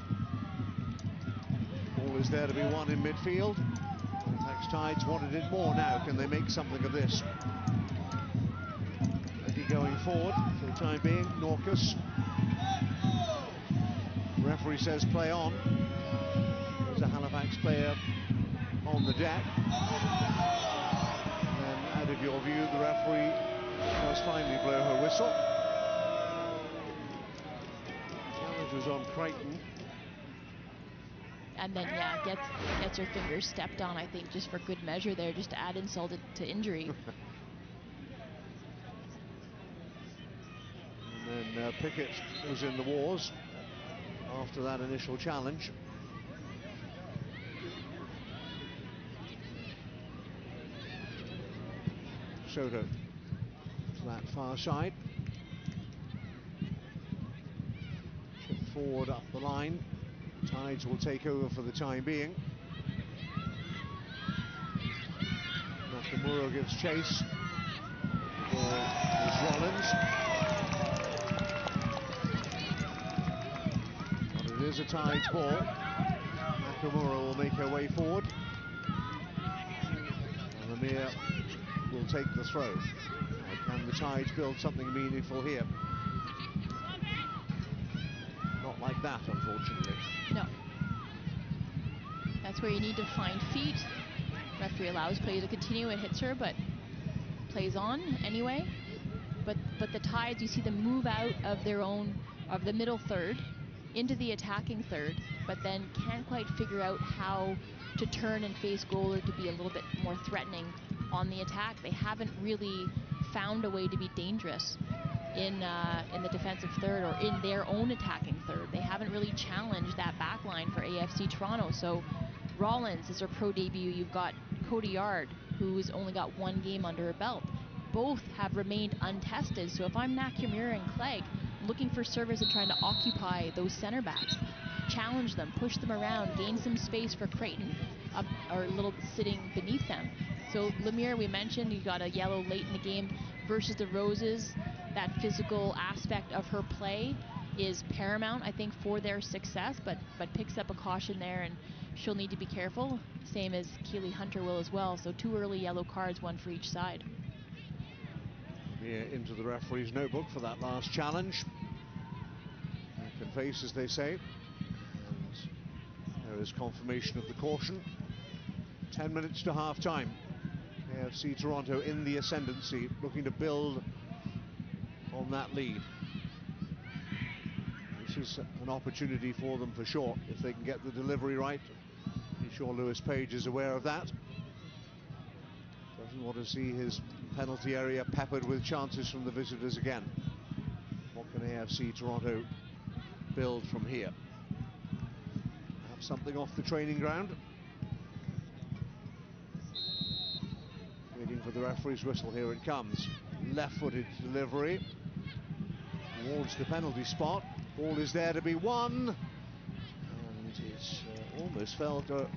Ball is there to be won in midfield. Halifax Tides wanted it more now. Can they make something of this? Going forward for the time being, Norcus. Referee says play on. There's a Halifax player on the deck. And out of your view, the referee does finally blow her whistle. Challenge was on Crichton. And then, yeah, gets her fingers stepped on, I think, just for good measure there, just to add insult to injury. And then Pickett was in the wars after that initial challenge. Soto to that far side. Chip forward up the line. Tides will take over for the time being. Nakamura gives chase. There's Rollins. It is a Tides ball. Nakamura will make her way forward. Lemire will take the throw. Can the Tides build something meaningful here? Not like that, unfortunately. No. That's where you need to find feet. Referee allows play to continue and hits her, but plays on anyway. But the Tides, you see them move out of their own, of the middle third into the attacking third, but then can't quite figure out how to turn and face goal or to be a little bit more threatening on the attack. They haven't really found a way to be dangerous in the defensive third or in their own attacking third. They haven't really challenged that back line for AFC Toronto. So Rollins is her pro debut. You've got Cody Yard, who's only got one game under her belt. Both have remained untested. So if I'm Nakamura and Clegg, looking for service and trying to occupy those center backs, challenge them, push them around, gain some space for Creighton up or a little sitting beneath them. So Lemire, we mentioned, you got a yellow late in the game versus the Roses. That physical aspect of her play is paramount, I think, for their success, but picks up a caution there, and she'll need to be careful, same as Keely Hunter will as well. So 2 early yellow cards, 1 for each side. Yeah, into the referee's notebook for that last challenge. Back and face, as they say. And there is confirmation of the caution. 10 minutes to half-time. AFC Toronto in the ascendancy, looking to build on that lead. This is an opportunity for them for sure, if they can get the delivery right. I'm sure Lewis Page is aware of that. Doesn't want to see his penalty area peppered with chances from the visitors again. What can AFC Toronto build from here? Have something off the training ground. Waiting for the referee's whistle. Here it comes. Left-footed delivery towards the penalty spot. Ball is there to be won, and it's almost fell to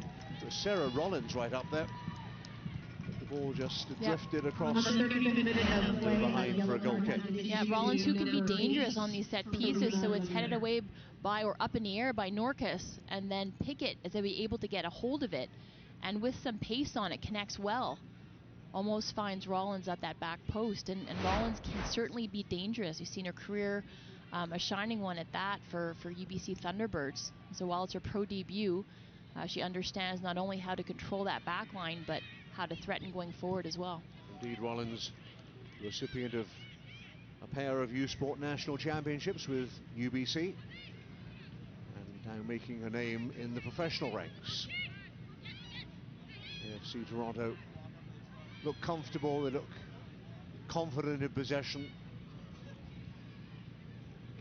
Sarah Rollins right up there. But the ball just drifted across behind for a goal kick. Yeah, Rollins, who can be dangerous on these set pieces, so it's headed away by or up in the air by Norcus, and then Pickett is able to get a hold of it, and with some pace on it, connects well. Almost finds Rollins at that back post, and Rollins can certainly be dangerous. You've seen her career, a shining one at that for UBC Thunderbirds. So while it's her pro debut, she understands not only how to control that back line, but how to threaten going forward as well. Indeed, Rollins, recipient of a pair of U-Sport national championships with UBC, and now making her name in the professional ranks. AFC Toronto look comfortable, they look confident in possession.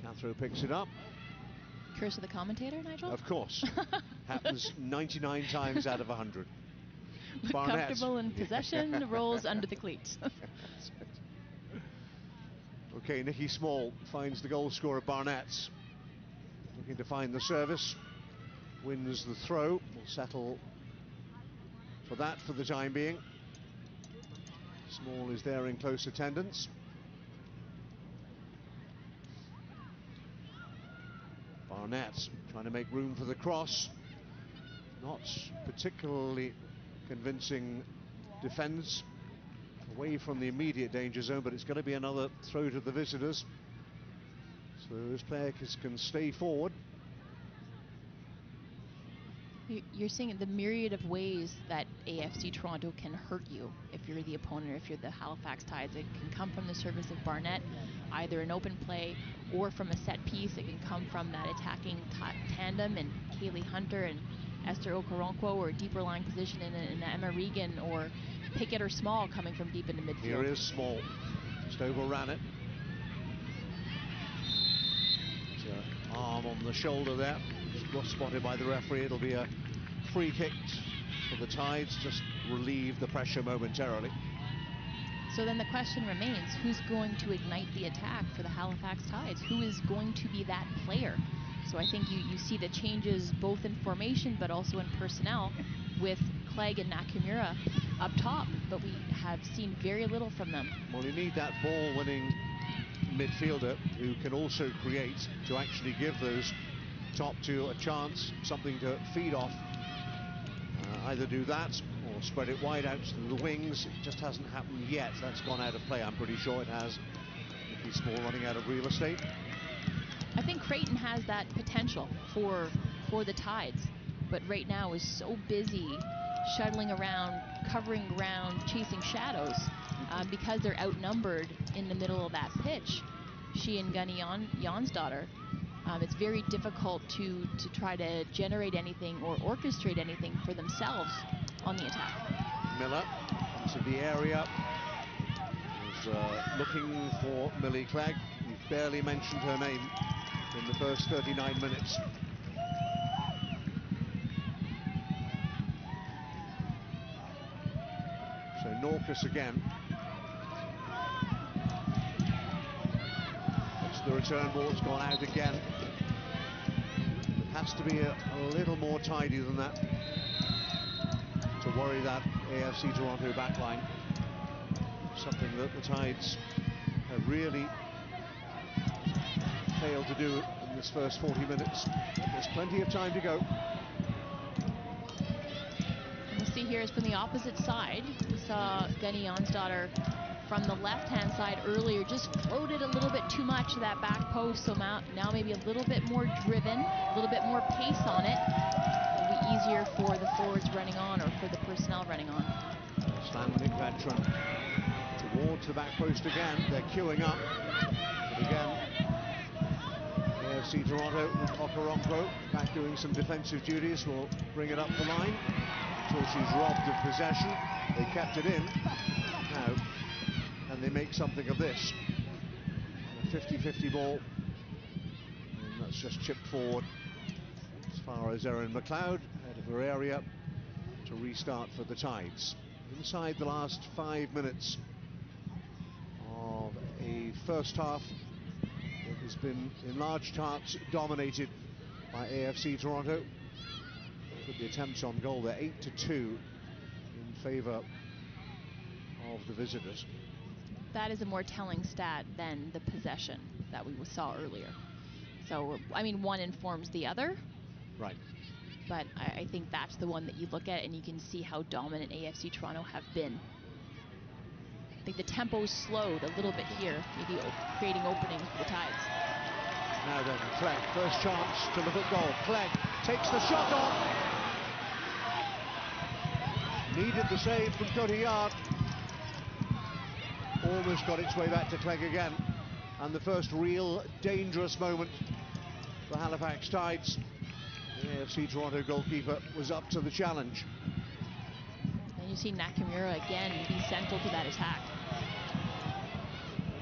Cathro picks it up. Curse of the commentator, Nigel? Of course. Happens 99 times out of 100. Barnett. Comfortable in possession, rolls under the cleats. Okay, Nikki Small finds the goal scorer Barnett. Looking to find the service. Wins the throw. Will settle for that for the time being. Small is there in close attendance. Barnett trying to make room for the cross. Not particularly convincing defence away from the immediate danger zone, but it's going to be another throw to the visitors. So this player can stay forward. You're seeing the myriad of ways that AFC Toronto can hurt you if you're the opponent, or if you're the Halifax Tides. It can come from the service of Barnett, either an open play or from a set piece. It can come from that attacking tandem and Kaylee Hunter and Esther Okoronkwo, or a deeper line position in Emma Regan, or Pickett or Small coming from deep into midfield. Here is Small. Just overran it. Arm on the shoulder there. Was spotted by the referee. It'll be a free kick for the Tides, just relieve the pressure momentarily. So then the question remains, who's going to ignite the attack for the Halifax Tides? Who is going to be that player? So I think you see the changes both in formation but also in personnel, with Clegg and Nakamura up top, but we have seen very little from them. Well, you need that ball-winning midfielder who can also create, to actually give those top two a chance, something to feed off. either do that or spread it wide out to the wings. It just hasn't happened yet. That's gone out of play. I'm pretty sure it has. Nikki Small running out of real estate. I think Creighton has that potential for the Tides, but right now is so busy shuttling around, covering ground, chasing shadows, because they're outnumbered in the middle of that pitch. She and Gunny Jonsdottir, it's very difficult to try to generate anything or orchestrate anything for themselves on the attack. Miller into the area. Was looking for Millie Clegg. We've barely mentioned her name in the first 39 minutes. So Norcus again. It's the return ball. It's gone out again. It has to be a little more tidy than that to worry that AFC Toronto backline. Something that the Tides have really failed to do in this first 40 minutes. There's plenty of time to go. And we'll see here is from the opposite side. We saw Gunny Jonsdottir from the left-hand side earlier, just floated a little bit too much to that back post, so now maybe a little bit more driven, a little bit more pace on it. It'll be easier for the forwards running on, or for the personnel running on. Slandic veteran towards the back post again. They're queuing up. But again, AFC Toronto with Okoronkwo back doing some defensive duties will bring it up the line until she's robbed of possession. They kept it in. Now, and they make something of this. A 50-50 ball. And that's just chipped forward as far as Erin McLeod out of her area to restart for the Tides. Inside the last 5 minutes of a first half that has been in large parts dominated by AFC Toronto. With the attempts on goal, they're 8-2 in favour of the visitors. That is a more telling stat than the possession that we saw earlier. So, I mean, one informs the other. Right. But I think that's the one that you look at and you can see how dominant AFC Toronto have been. I think the tempo's slowed a little bit here, maybe creating openings for the Tides. Now then, Clegg, first chance to look at goal. Clegg takes the shot on. Needed the save from Cotillard. Almost got its way back to Clegg again. And the first real dangerous moment for Halifax Tides. The AFC Toronto goalkeeper was up to the challenge. And you see Nakamura again be central to that attack.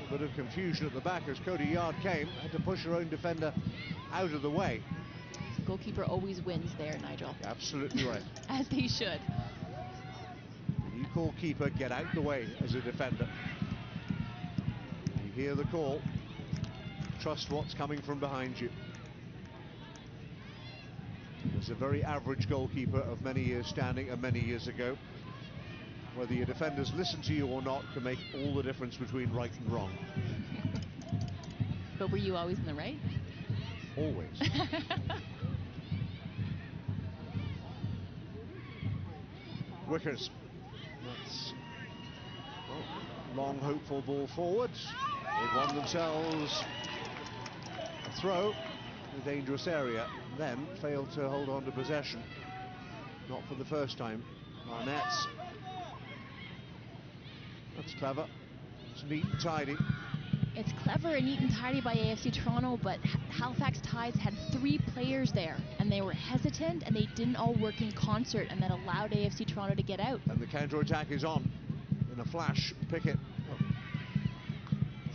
A bit of confusion at the back as Cotillard came, had to push her own defender out of the way. The goalkeeper always wins there, Nigel. Absolutely right. As they should. When you call keeper, get out the way as a defender. You hear the call, trust what's coming from behind you. As a very average goalkeeper of many years standing and many years ago, whether your defenders listen to you or not can make all the difference between right and wrong. But were you always in the right? Always. Wickers. That's long hopeful ball forwards. They've won themselves a throw in a dangerous area, and then failed to hold on to possession. Not for the first time. Barnett's. That's clever. It's neat and tidy. It's clever and neat and tidy by AFC Toronto, but Halifax Tides had 3 players there, and they were hesitant, and they didn't all work in concert, and that allowed AFC Toronto to get out. And the counter-attack is on in a flash. Pickett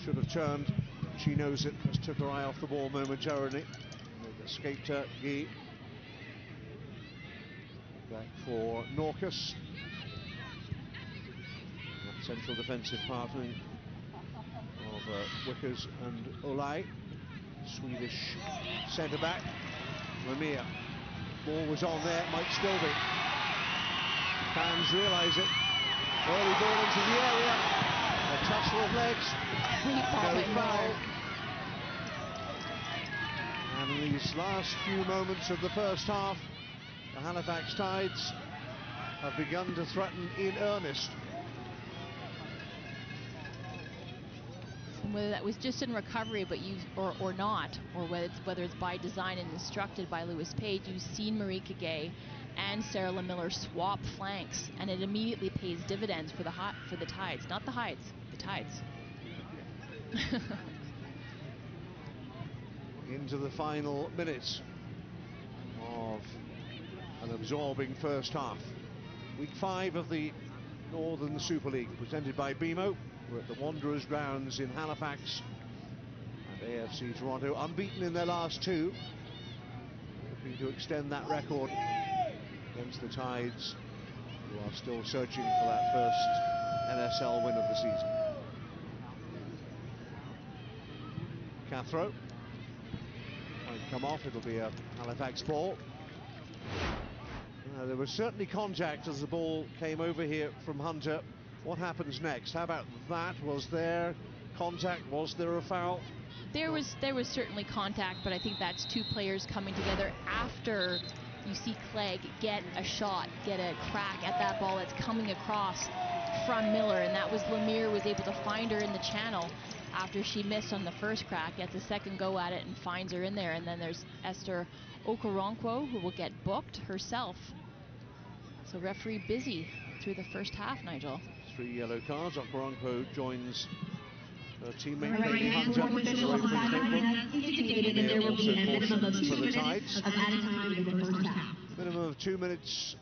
should have turned. She knows it. Just took her eye off the ball momentarily. And it escaped her. Guy. Back for Norcus. That central defensive partnering of Wickers and Olai. Swedish centre-back. Lemire. Ball was on there. Might still be. Fans realise it. Early ball into the area. A tussle of legs. No foul. And in these last few moments of the first half, the Halifax Tides have begun to threaten in earnest. And whether that was just in recovery, but or not, or whether it's by design and instructed by Lewis Page, you've seen Marika Gay and Sarah Lemiller swap flanks, and it immediately pays dividends for the Tides, not the Hides, the Tides. Into the final minutes of an absorbing first half. Week 5 of the Northern Super League, presented by BMO. We're at the Wanderers grounds in Halifax, and AFC Toronto unbeaten in their last 2, looking to extend that record against the Tides, who are still searching for that first NSL win of the season. Cathro might come off. It'll be a Halifax ball. There was certainly contact as the ball came over here from Hunter. What happens next? How about that? Was there contact? Was there a foul? There was certainly contact, but I think that's two players coming together after you see Clegg get a shot, get a crack at that ball that's coming across from Miller, and that was Lemire was able to find her in the channel after she missed on the first crack, gets a second go at it and finds her in there. And then there's Esther Okoronkwo, who will get booked herself. So referee busy through the first half, Nigel. 3 yellow cards. Okoronkwo joins her teammate Katie Hunter. For the Tides. Minimum of 2 minutes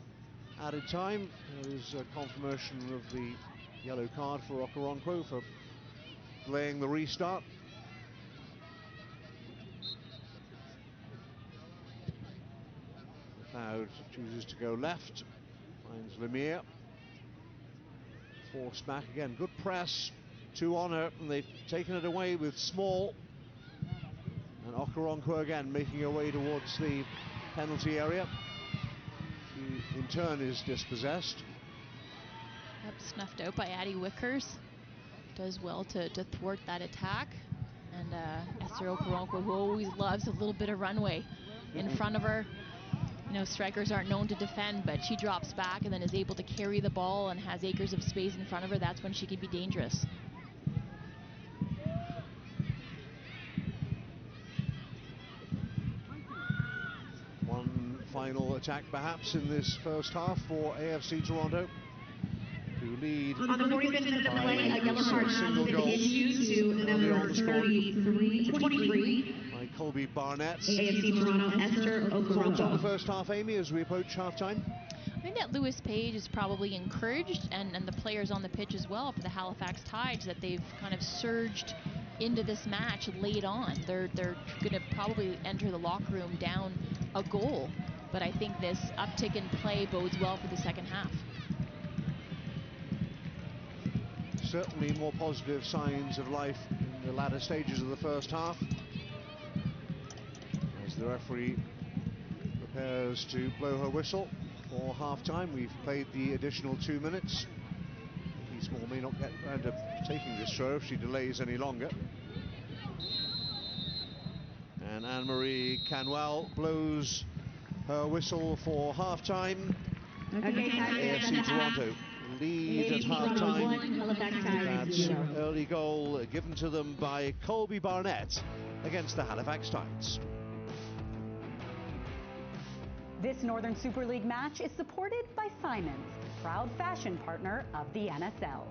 added time. There is a confirmation of the yellow card for Okoronkwo for delaying the restart. McLeod chooses to go left, finds Lemire. Forced back again, good press, 2 on her, and they've taken it away with Small. And Okoronkwo again making her way towards the penalty area. She in turn is dispossessed. Yep, snuffed out by Addie Wickers. Does well to thwart that attack. And Esther Okoronkwo, who always loves a little bit of runway in front of her. You know, strikers aren't known to defend, but she drops back and then is able to carry the ball and has acres of space in front of her. That's when she can be dangerous. One final attack perhaps in this first half for AFC Toronto, who lead on the 45th minute of play, a yellow card single goal to number 33 by Colby Barnett. AFC Toronto, Esther Thoughts on the Okoronkwo. first half, Amy, as we approach half-time? I think that Lewis Page is probably encouraged, and the players on the pitch as well for the Halifax Tides, that they've kind of surged into this match late on. They're going to probably enter the locker room down a goal, but I think this uptick in play bodes well for the second half. Certainly more positive signs of life in the latter stages of the first half, as the referee prepares to blow her whistle for half-time. We've played the additional 2 minutes. Nikki Small may not get round to taking this throw if she delays any longer. And Anne-Marie Canwell blows her whistle for half-time. Okay, AFC Toronto lead at half-time. That's early goal given to them by Colby Barnett against the Halifax Tides. This Northern Super League match is supported by Simons, proud fashion partner of the NSL.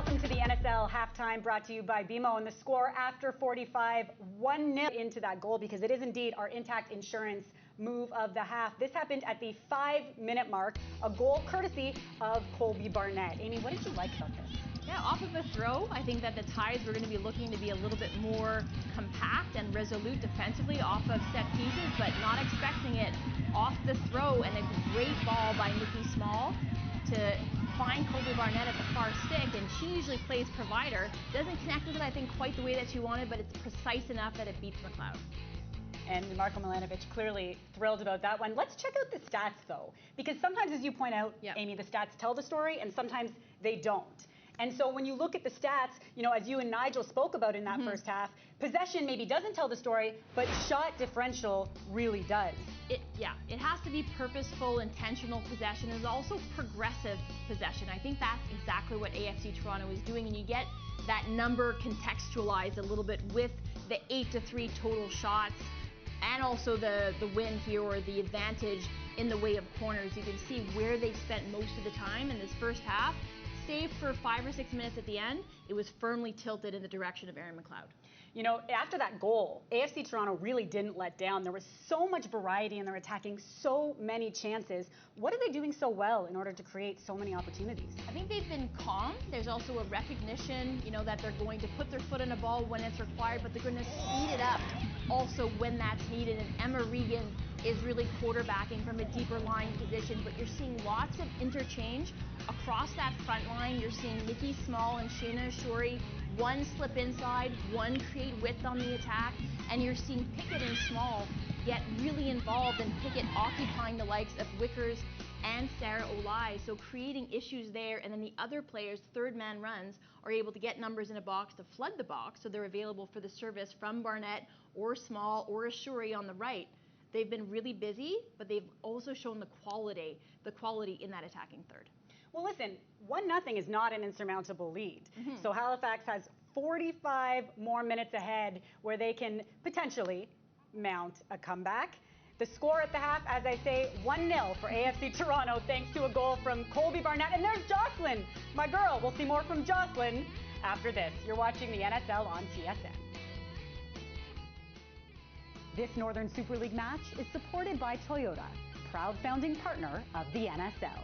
Welcome to the NSL halftime, brought to you by BMO. And the score after 45, 1-0 into that goal, because it is indeed our Intact Insurance move of the half. This happened at the 5-minute mark, a goal courtesy of Colby Barnett. Amy, what did you like about this? Yeah, off of a throw, I think that the Tides were going to be looking to be a little bit more compact and resolute defensively off of set pieces, but not expecting it off the throw, and a great ball by Nikki Small to find Colby Barnett at the far stick, and she usually plays provider. Doesn't connect with it, I think, quite the way that she wanted, but it's precise enough that it beats McLeod. And Marko Milanovic clearly thrilled about that one. Let's check out the stats, though, because sometimes, as you point out, Amy, the stats tell the story, and sometimes they don't. And so when you look at the stats, you know, as you and Nigel spoke about in that first half, possession maybe doesn't tell the story, but shot differential really does. It has to be purposeful, intentional possession. There's also progressive possession. I think that's exactly what AFC Toronto is doing, and you get that number contextualized a little bit with the 8-3 total shots, and also the win here, or the advantage in the way of corners. You can see where they've spent most of the time in this first half. Save for 5 or 6 minutes at the end, it was firmly tilted in the direction of Erin McLeod. You know, after that goal, AFC Toronto really didn't let down. There was so much variety, and they're attacking so many chances. What are they doing so well in order to create so many opportunities? I think they've been calm. There's also a recognition, you know, that they're going to put their foot on a ball when it's required, but they're going to speed it up also when that's needed. And Emma Regan is really quarterbacking from a deeper line position, but you're seeing lots of interchange across that front line. You're seeing Nikki Small and Shayna Shuri, one slip inside, one create width on the attack, and you're seeing Pickett and Small get really involved, and Pickett occupying the likes of Wickers and Sarah Olai, so creating issues there. And then the other players, third man runs, are able to get numbers in a box to flood the box, so they're available for the service from Barnett or Small or a Shuri on the right. They've been really busy, but they've also shown the quality in that attacking third. Well, listen, 1-0 is not an insurmountable lead. So Halifax has 45 more minutes ahead where they can potentially mount a comeback. The score at the half, as I say, 1-0 for AFC Toronto, thanks to a goal from Colby Barnett. And there's Jocelyn, my girl. We'll see more from Jocelyn after this. You're watching the NSL on TSN. This Northern Super League match is supported by Toyota, proud founding partner of the NSL.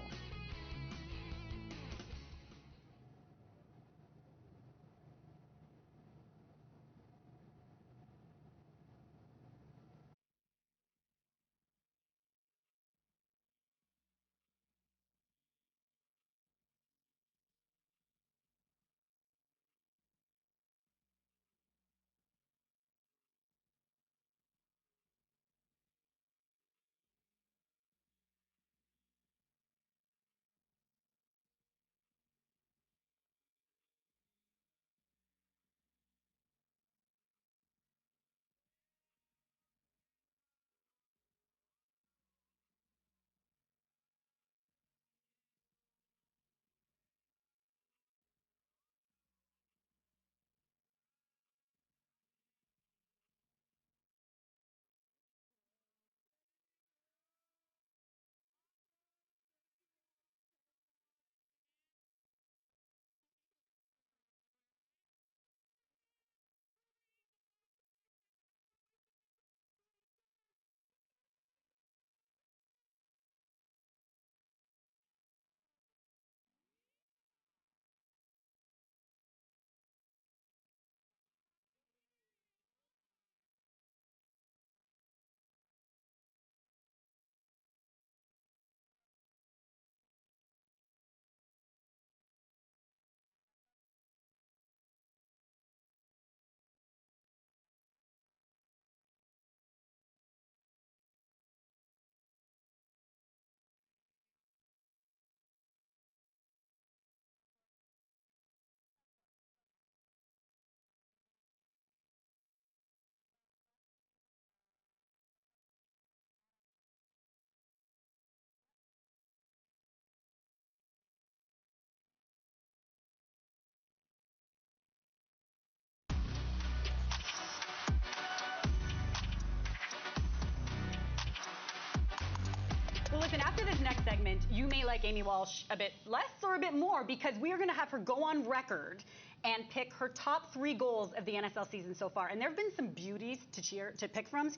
listen, after this next segment, you may like Amy Walsh a bit less or a bit more because we are going to have her go on record and pick her top 3 goals of the NSL season so far. And there have been some beauties to pick from,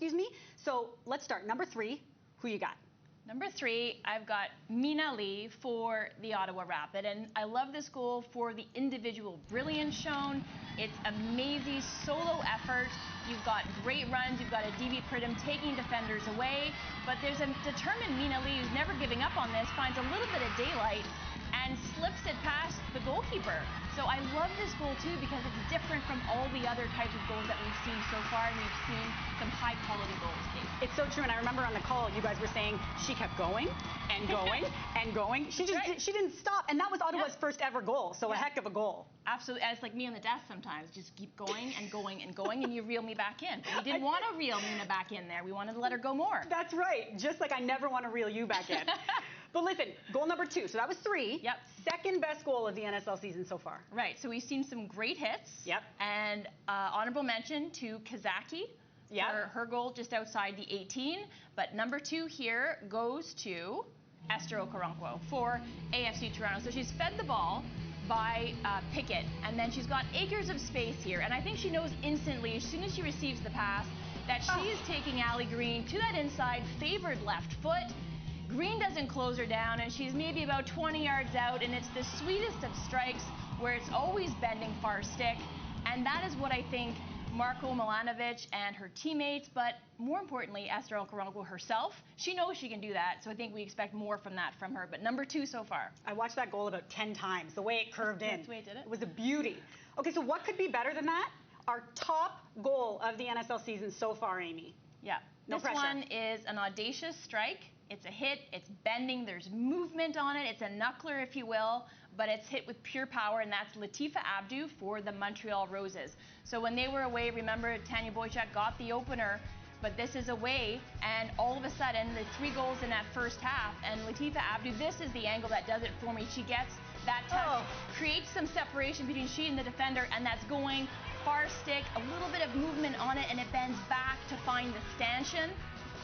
So let's start. Number 3, who you got? Number 3, I've got Mina Lee for the Ottawa Rapid, and I love this goal for the individual brilliance shown. It's amazing solo effort. You've got great runs. You've got a DB Pridham taking defenders away, but there's a determined Mina Lee who's never giving up on this, finds a little bit of daylight, and slips it past the goalkeeper. So I love this goal too because it's different from all the other types of goals that we've seen so far, and we've seen some high-quality goals, Kate. It's so true, and I remember on the call you guys were saying she kept going and going and going. She didn't stop, and that was Ottawa's first ever goal, so a heck of a goal. Absolutely. It's like me on the desk sometimes. Just keep going and going and going, and you reel me back in. But we didn't want to reel Mina back in there. We wanted to let her go more. That's right. Just like I never want to reel you back in. But listen, goal number 2. So that was 3. Yep. Second best goal of the NSL season so far. Right. So we've seen some great hits. Yep. And honorable mention to Kazaki for her goal just outside the 18. But number 2 here goes to Esther Okoronkwo for AFC Toronto. So she's fed the ball by Pickett, and then she's got acres of space here. And I think she knows instantly, as soon as she receives the pass, that she is taking Allie Green to that inside, favored left foot. Green doesn't close her down, and she's maybe about 20 yards out, and it's the sweetest of strikes where it's always bending far stick. And that is what I think Marko Milanovic and her teammates, but more importantly, Esther Okoronkwo herself, she knows she can do that, so I think we expect more from that from her. But number 2 so far. I watched that goal about 10 times, the way it curved in. That's the way it did it. It was a beauty. Okay, so what could be better than that? Our top goal of the NSL season so far, Amy. Yeah. No pressure. This one is an audacious strike. It's a hit, it's bending, there's movement on it, it's a knuckler, if you will, but it's hit with pure power, and that's Latifa Abdu for the Montreal Roses. So when they were away, remember, Tanya Boychuk got the opener, but this is away, and all of a sudden, the 3 goals in that first half, and Latifa Abdu, this is the angle that does it for me. She gets that touch, creates some separation between she and the defender, and that's going far stick, a little bit of movement on it, and it bends back to find the stanchion.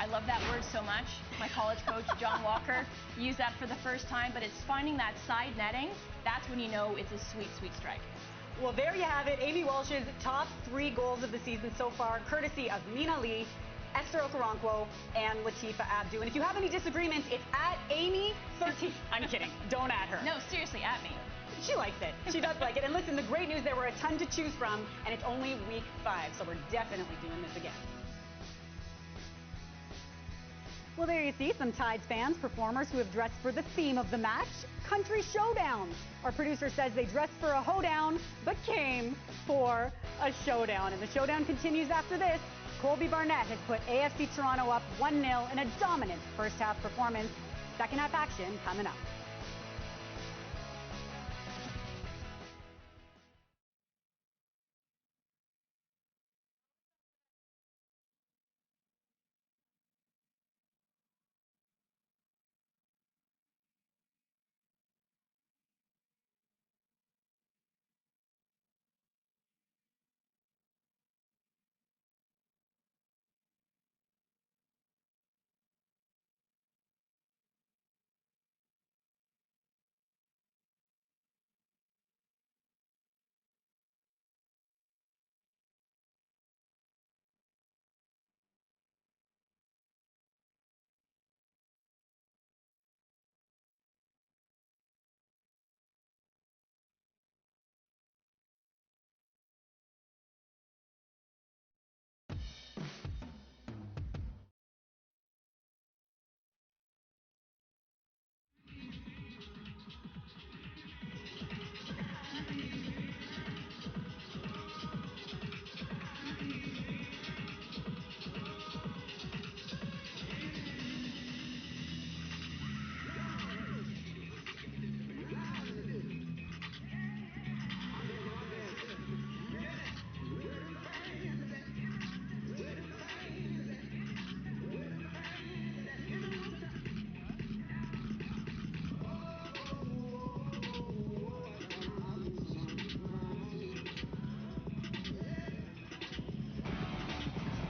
I love that word so much. My college coach, John Walker, used that for the first time, but it's finding that side netting. That's when you know it's a sweet, sweet strike. Well, there you have it. Amy Walsh's top 3 goals of the season so far, courtesy of Mina Lee, Esther Okoronkwo, and Latifa Abdu. And if you have any disagreements, it's at Amy13. I'm kidding. Don't at her. No, seriously, at me. She likes it. She does like it. And listen, the great news, there were a ton to choose from, and it's only week 5, so we're definitely doing this again. Well, there you see some Tides fans, performers who have dressed for the theme of the match, Country Showdown. Our producer says they dressed for a hoedown, but came for a showdown. And the showdown continues after this. Colby Barnett has put AFC Toronto up 1-0 in a dominant first half performance. Second half action coming up.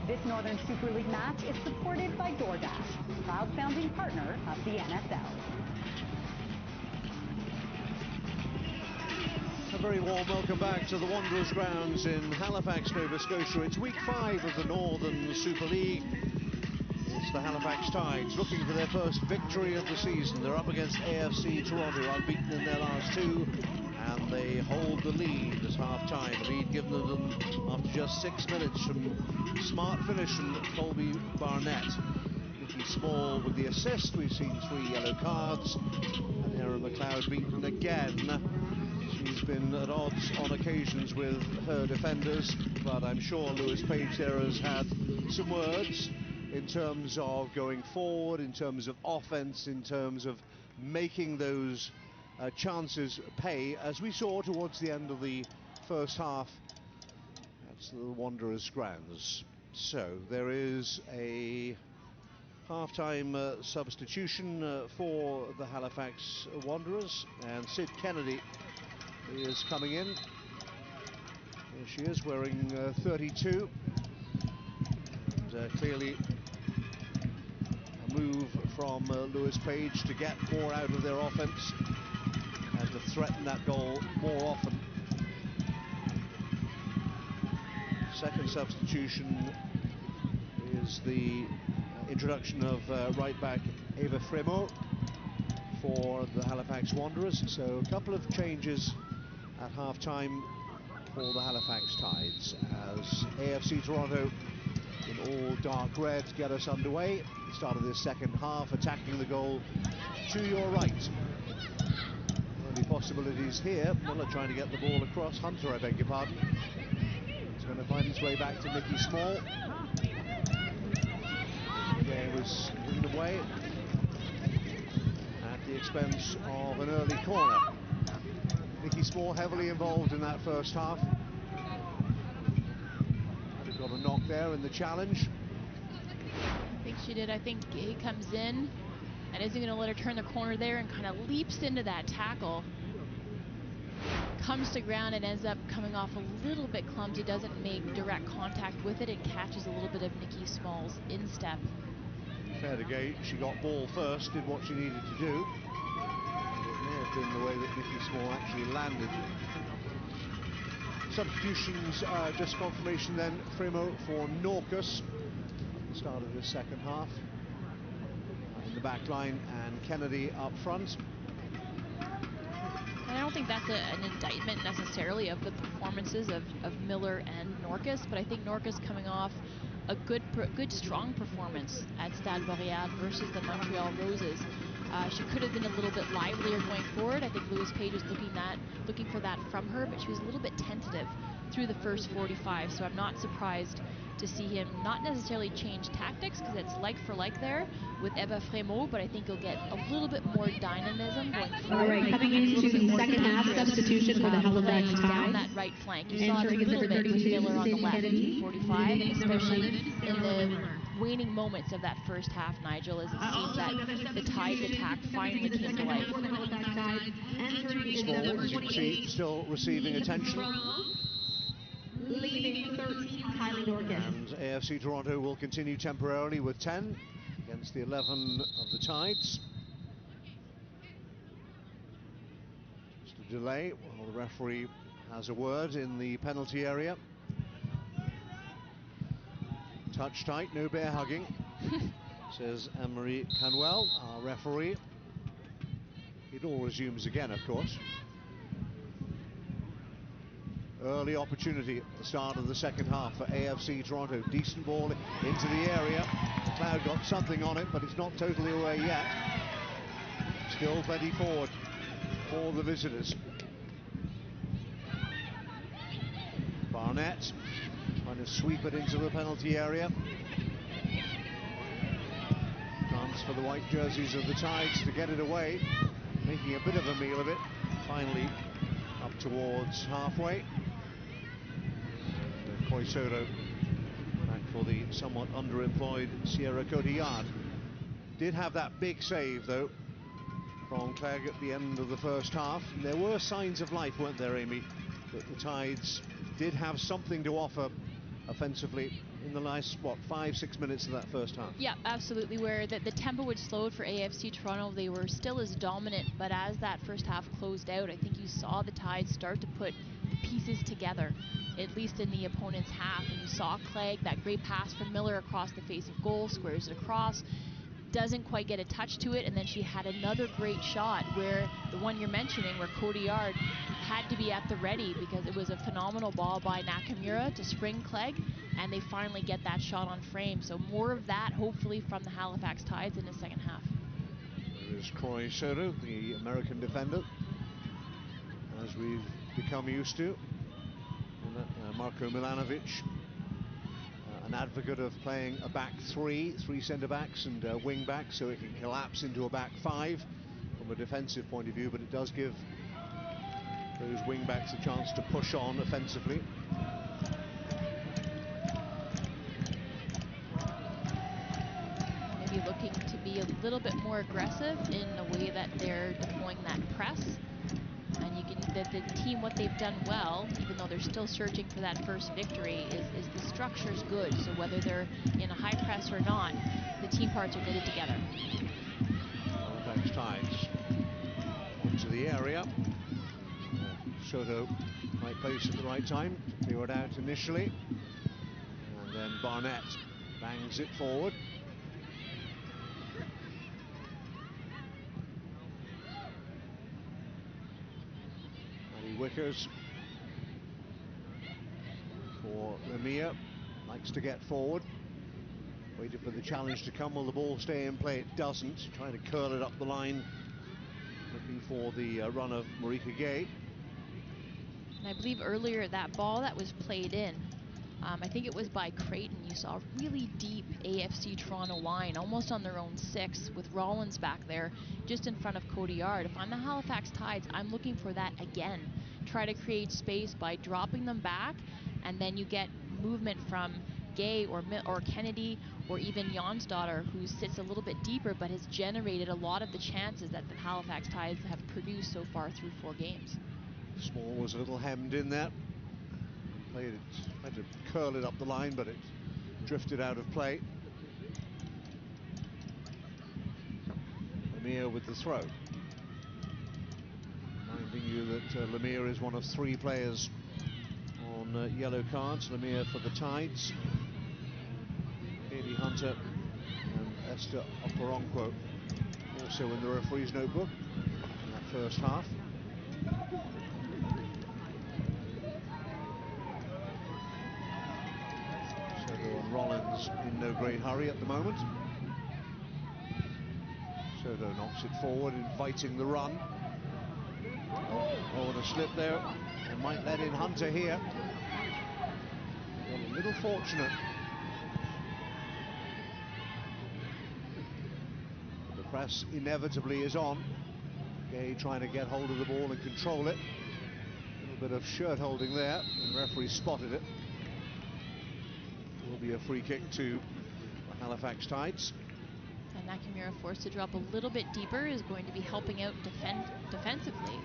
This Northern Super League match is supported by DoorDash. proud founding partner of the NFL. A very warm welcome back to the Wanderers grounds in Halifax, Nova Scotia. It's week 5 of the Northern Super League. It's the Halifax Tides looking for their first victory of the season. They're up against AFC Toronto, unbeaten in their last 2, and they hold the lead at half-time. A lead given to them after just 6 minutes from smart finish from Colby Barnett. Nikki Small with the assist. We've seen 3 yellow cards, and Erin McLeod beaten again. She's been at odds on occasions with her defenders, but I'm sure Lewis Page there has had some words in terms of going forward, in terms of offense, in terms of making those chances pay, as we saw towards the end of the first half. That's the Wanderers grounds. So there is a half-time substitution for the Halifax Wanderers, and Sid Kennedy is coming in. There she is, wearing 32. And, clearly a move from Lewis Page to get more out of their offense and to threaten that goal more often. Second substitution is the introduction of right back Eva Fremont for the Halifax Wanderers. So a couple of changes at half-time for the Halifax Tides, as AFC Toronto in all dark red get us underway. The start of this second half, attacking the goal to your right. Early possibilities here. Miller trying to get the ball across. Hunter, I beg your pardon. It's going to find its way back to Nikki Small. It was given away at the expense of an early corner. Nikki Small heavily involved in that first half. They've got a knock there in the challenge. I think she did. I think he comes in and isn't going to let her turn the corner there, and kind of leaps into that tackle. Comes to ground and ends up coming off a little bit clumsy, doesn't make direct contact with it, and catches a little bit of Nikki Small's instep. Fair to gauge, she got ball first, did what she needed to do. It may have been the way that Nikki Small actually landed. Substitutions, just confirmation then. Fremo for Norcus, start of the second half. In the back line, and Kennedy up front. And I don't think that's an indictment necessarily of the performances of Miller and Norcus, but I think Norcus coming off a good strong performance at Stade Boreal versus the Montreal Roses. She could have been a little bit livelier going forward. I think Lewis Page was looking for that from her, but she was a little bit tentative through the first 45, so I'm not surprised to see him not necessarily change tactics, because it's like for like there with Eva Fremont, but I think he'll get a little bit more dynamism going forward. All right, coming into the second half substitution for the Halifax Tides. Down that right flank. You saw it a little bit with Miller on the left, 45, especially in the waning moments of that first half, Nigel, as it seems that the Tides attack finally came to life. Small, as you can see, still receiving attention. Leaving 13, Kylie Norcus. And AFC Toronto will continue temporarily with 10 against the 11 of the Tides. Just a delay while the referee has a word in the penalty area. Touch tight, no bear hugging, says Anne-Marie Canwell, our referee. It all resumes again, of course. Early opportunity at the start of the second half for AFC Toronto. Decent ball into the area. McLeod got something on it, but it's not totally away yet. Still plenty forward for the visitors. Barnett trying to sweep it into the penalty area. Chance for the white jerseys of the Tides to get it away, making a bit of a meal of it. Finally up towards halfway. Koisoto back for the somewhat underemployed Sierra Cotillard. Did have that big save though from Clegg at the end of the first half. And there were signs of life, weren't there, Amy, that the Tides did have something to offer offensively in the last, what, 5-6 minutes of that first half. Yeah, absolutely, where the tempo had slowed for AFC Toronto. They were still as dominant, but as that first half closed out, I think you saw the Tide start to put the pieces together, at least in the opponent's half. And you saw Clegg, that great pass from Miller across the face of goal, squares it across, doesn't quite get a touch to it, and then she had another great shot where the one you're mentioning, where Cotillard had to be at the ready because it was a phenomenal ball by Nakamura to spring Clegg, and they finally get that shot on frame. So more of that, hopefully, from the Halifax Tides in the second half. There is Croy Soto, the American defender, as we've become used to. And Marko Milanovic, an advocate of playing a back three centre-backs and wing-backs, so it can collapse into a back five from a defensive point of view, but it does give those wing-backs a chance to push on offensively. Maybe looking to be a little bit more aggressive in the way that they're deploying that press. And you can, the team, what they've done well, even though they're still searching for that first victory, is the structure's good. So whether they're in a high press or not, the team parts are knitted together. Halifax Tides into the area. Soto, right place at the right time, clear it out initially. And then Barnett bangs it forward. Wickers for Lemire, likes to get forward, waiting for the challenge to come. Will the ball stay in play? It doesn't. Trying to curl it up the line, looking for the run of Marika Gay. And I believe earlier that ball that was played in, I think it was by Creighton. You saw a really deep AFC Toronto line, almost on their own 6, with Rollins back there, just in front of Cotillard. If I'm the Halifax Tides, I'm looking for that again. Try to create space by dropping them back, and then you get movement from Gay or Kennedy or even Jonsdottir, who sits a little bit deeper but has generated a lot of the chances that the Halifax Tides have produced so far through 4 games. Small was a little hemmed in there. Played it, tried to curl it up the line, but it drifted out of play. Lemire with the throw. Reminding you that Lemire is one of 3 players on yellow cards. Lemire for the Tides, Katie Hunter and Esther Okoronkwo also in the referee's notebook in that first half. Soto and Rollins in no great hurry at the moment. Soto knocks it forward, inviting the run. Oh, and a slip there. They might let in Hunter here. Got a little fortunate. The press inevitably is on. Gay trying to get hold of the ball and control it. A little bit of shirt holding there, and the referee spotted it. Will be a free kick to the Halifax Tides. And Nakamura, forced to drop a little bit deeper, is going to be helping out defensively,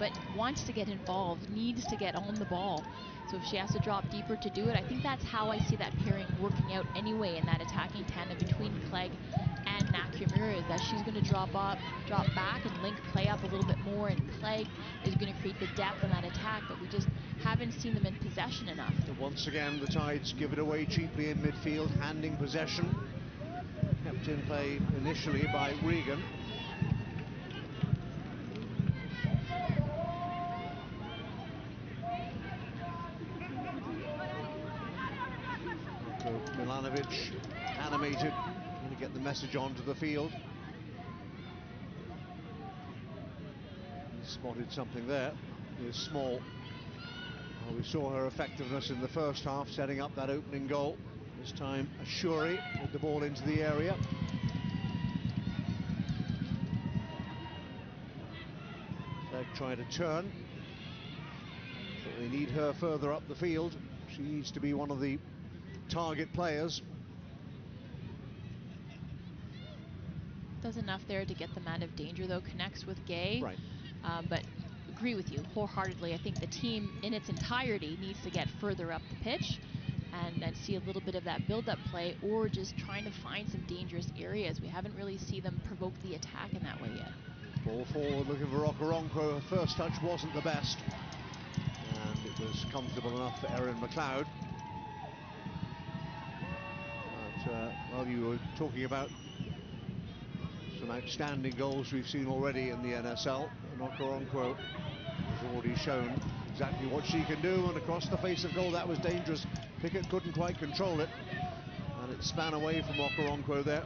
but wants to get involved, needs to get on the ball. So if she has to drop deeper to do it, I think that's how I see that pairing working out anyway in that attacking tandem between Clegg and Nakamura, is that she's going to drop back and link play up a little bit more, and Clegg is going to create the depth on that attack, but we just haven't seen them in possession enough. And once again, the Tides give it away cheaply in midfield, handing possession. Kept in play initially by Regan. Marko Milanovic, animated, trying to get the message onto the field. He spotted something there. Here's Small. Well, we saw her effectiveness in the first half, setting up that opening goal. This time, Ashuri with the ball into the area. Clegg trying to turn, but they need her further up the field. She needs to be one of the target players. Does enough there to get them out of danger, though. Connects with Gay. Right. But agree with you wholeheartedly. I think the team in its entirety needs to get further up the pitch. and see a little bit of that build-up play, or just trying to find some dangerous areas. We haven't really seen them provoke the attack in that way yet. Ball forward looking for Okoronkwo. Her first touch wasn't the best, and it was comfortable enough for Erin McLeod. But, well, you were talking about some outstanding goals we've seen already in the NSL, and Okoronkwo has already shown exactly what she can do, and across the face of goal that was dangerous. Pickett couldn't quite control it, and it span away from Okoronkwo there.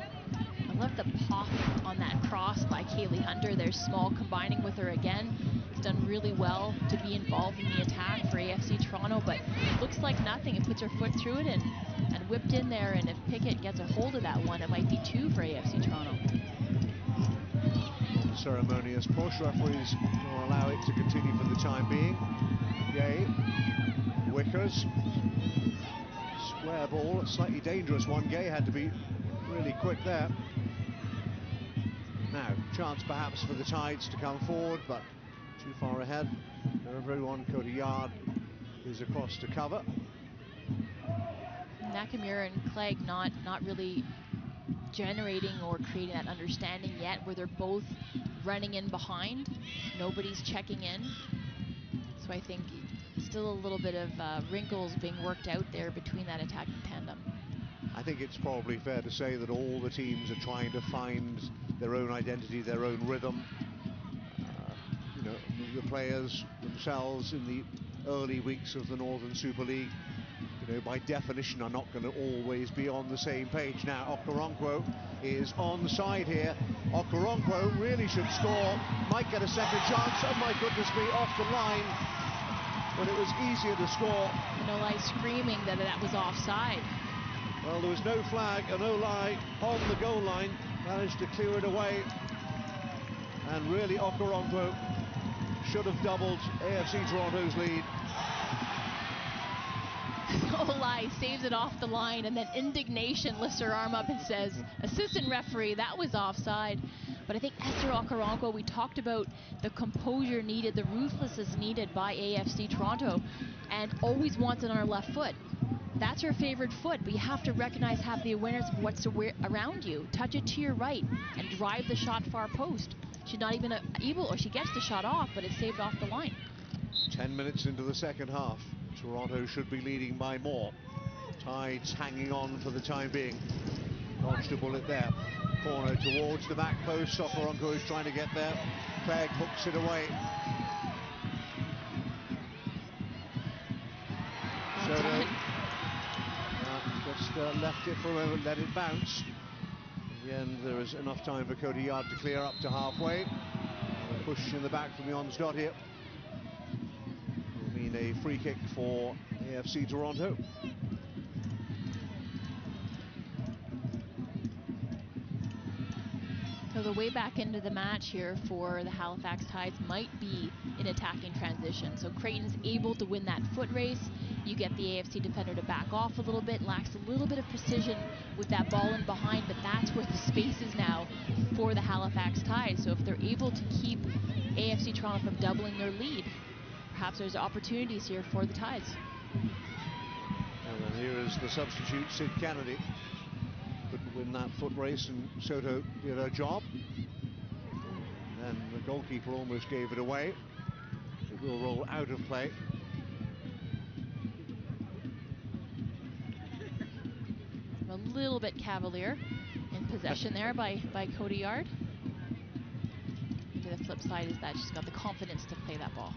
I love the pop on that cross by Kaylee Hunter. There's Small combining with her again. It's done really well to be involved in the attack for AFC Toronto, but looks like nothing. It puts her foot through it and whipped in there, and if Pickett gets a hold of that one, it might be 2 for AFC Toronto. Ceremonious push. Referees will allow it to continue for the time being. Gay, Wickers, square ball, a slightly dangerous one. Gay had to be really quick there. Now, chance perhaps for the Tides to come forward, but too far ahead. Everyone, Cody Yard is across to cover. Nakamura and Clegg not really generating or creating that understanding yet, where they're both running in behind. Nobody's checking in. So I think still a little bit of wrinkles being worked out there between that attacking tandem. I think it's probably fair to say that all the teams are trying to find their own identity, their own rhythm. You know, the players themselves in the early weeks of the Northern Super League, you know, by definition are not going to always be on the same page. Now Okoronkwo is onside here. Okoronkwo really should score, might get a second chance. Oh my goodness me, off the line when it was easier to score. And Olai screaming that was offside. Well, there was no flag, and Olai on the goal line managed to clear it away. And really Okoronkwo should have doubled AFC Toronto's lead. Olai saves it off the line, and then indignation lifts her arm up and says, assistant referee, that was offside. But I think Esther Okoronkwo, we talked about the composure needed, the ruthlessness needed by AFC Toronto, and always wants it on her left foot. That's her favorite foot, but you have to recognize, have the awareness of what's around you. Touch it to your right and drive the shot far post. She's not even able, or she gets the shot off, but it's saved off the line. 10 minutes into the second half. Toronto should be leading by more. Tides hanging on for the time being. Dodged a bullet there. Corner towards the back post. Okoronkwo is trying to get there. Clegg hooks it away. So just left it for a moment, let it bounce. In the end, there is enough time for Cody Yard to clear up to halfway. A push in the back from the Onsdot here. Will mean a free kick for AFC Toronto. So the way back into the match here for the Halifax Tides might be in attacking transition. So Creighton's able to win that foot race. You get the AFC defender to back off a little bit, lacks a little bit of precision with that ball in behind, but that's where the space is now for the Halifax Tides. So if they're able to keep AFC Toronto from doubling their lead, perhaps there's opportunities here for the Tides. And then here is the substitute, Sid Kennedy. Couldn't win that foot race, and Soto did her job. And then the goalkeeper almost gave it away. It will roll out of play. A little bit cavalier in possession there by Cody Yard. Maybe the flip side is that she's got the confidence to play that ball.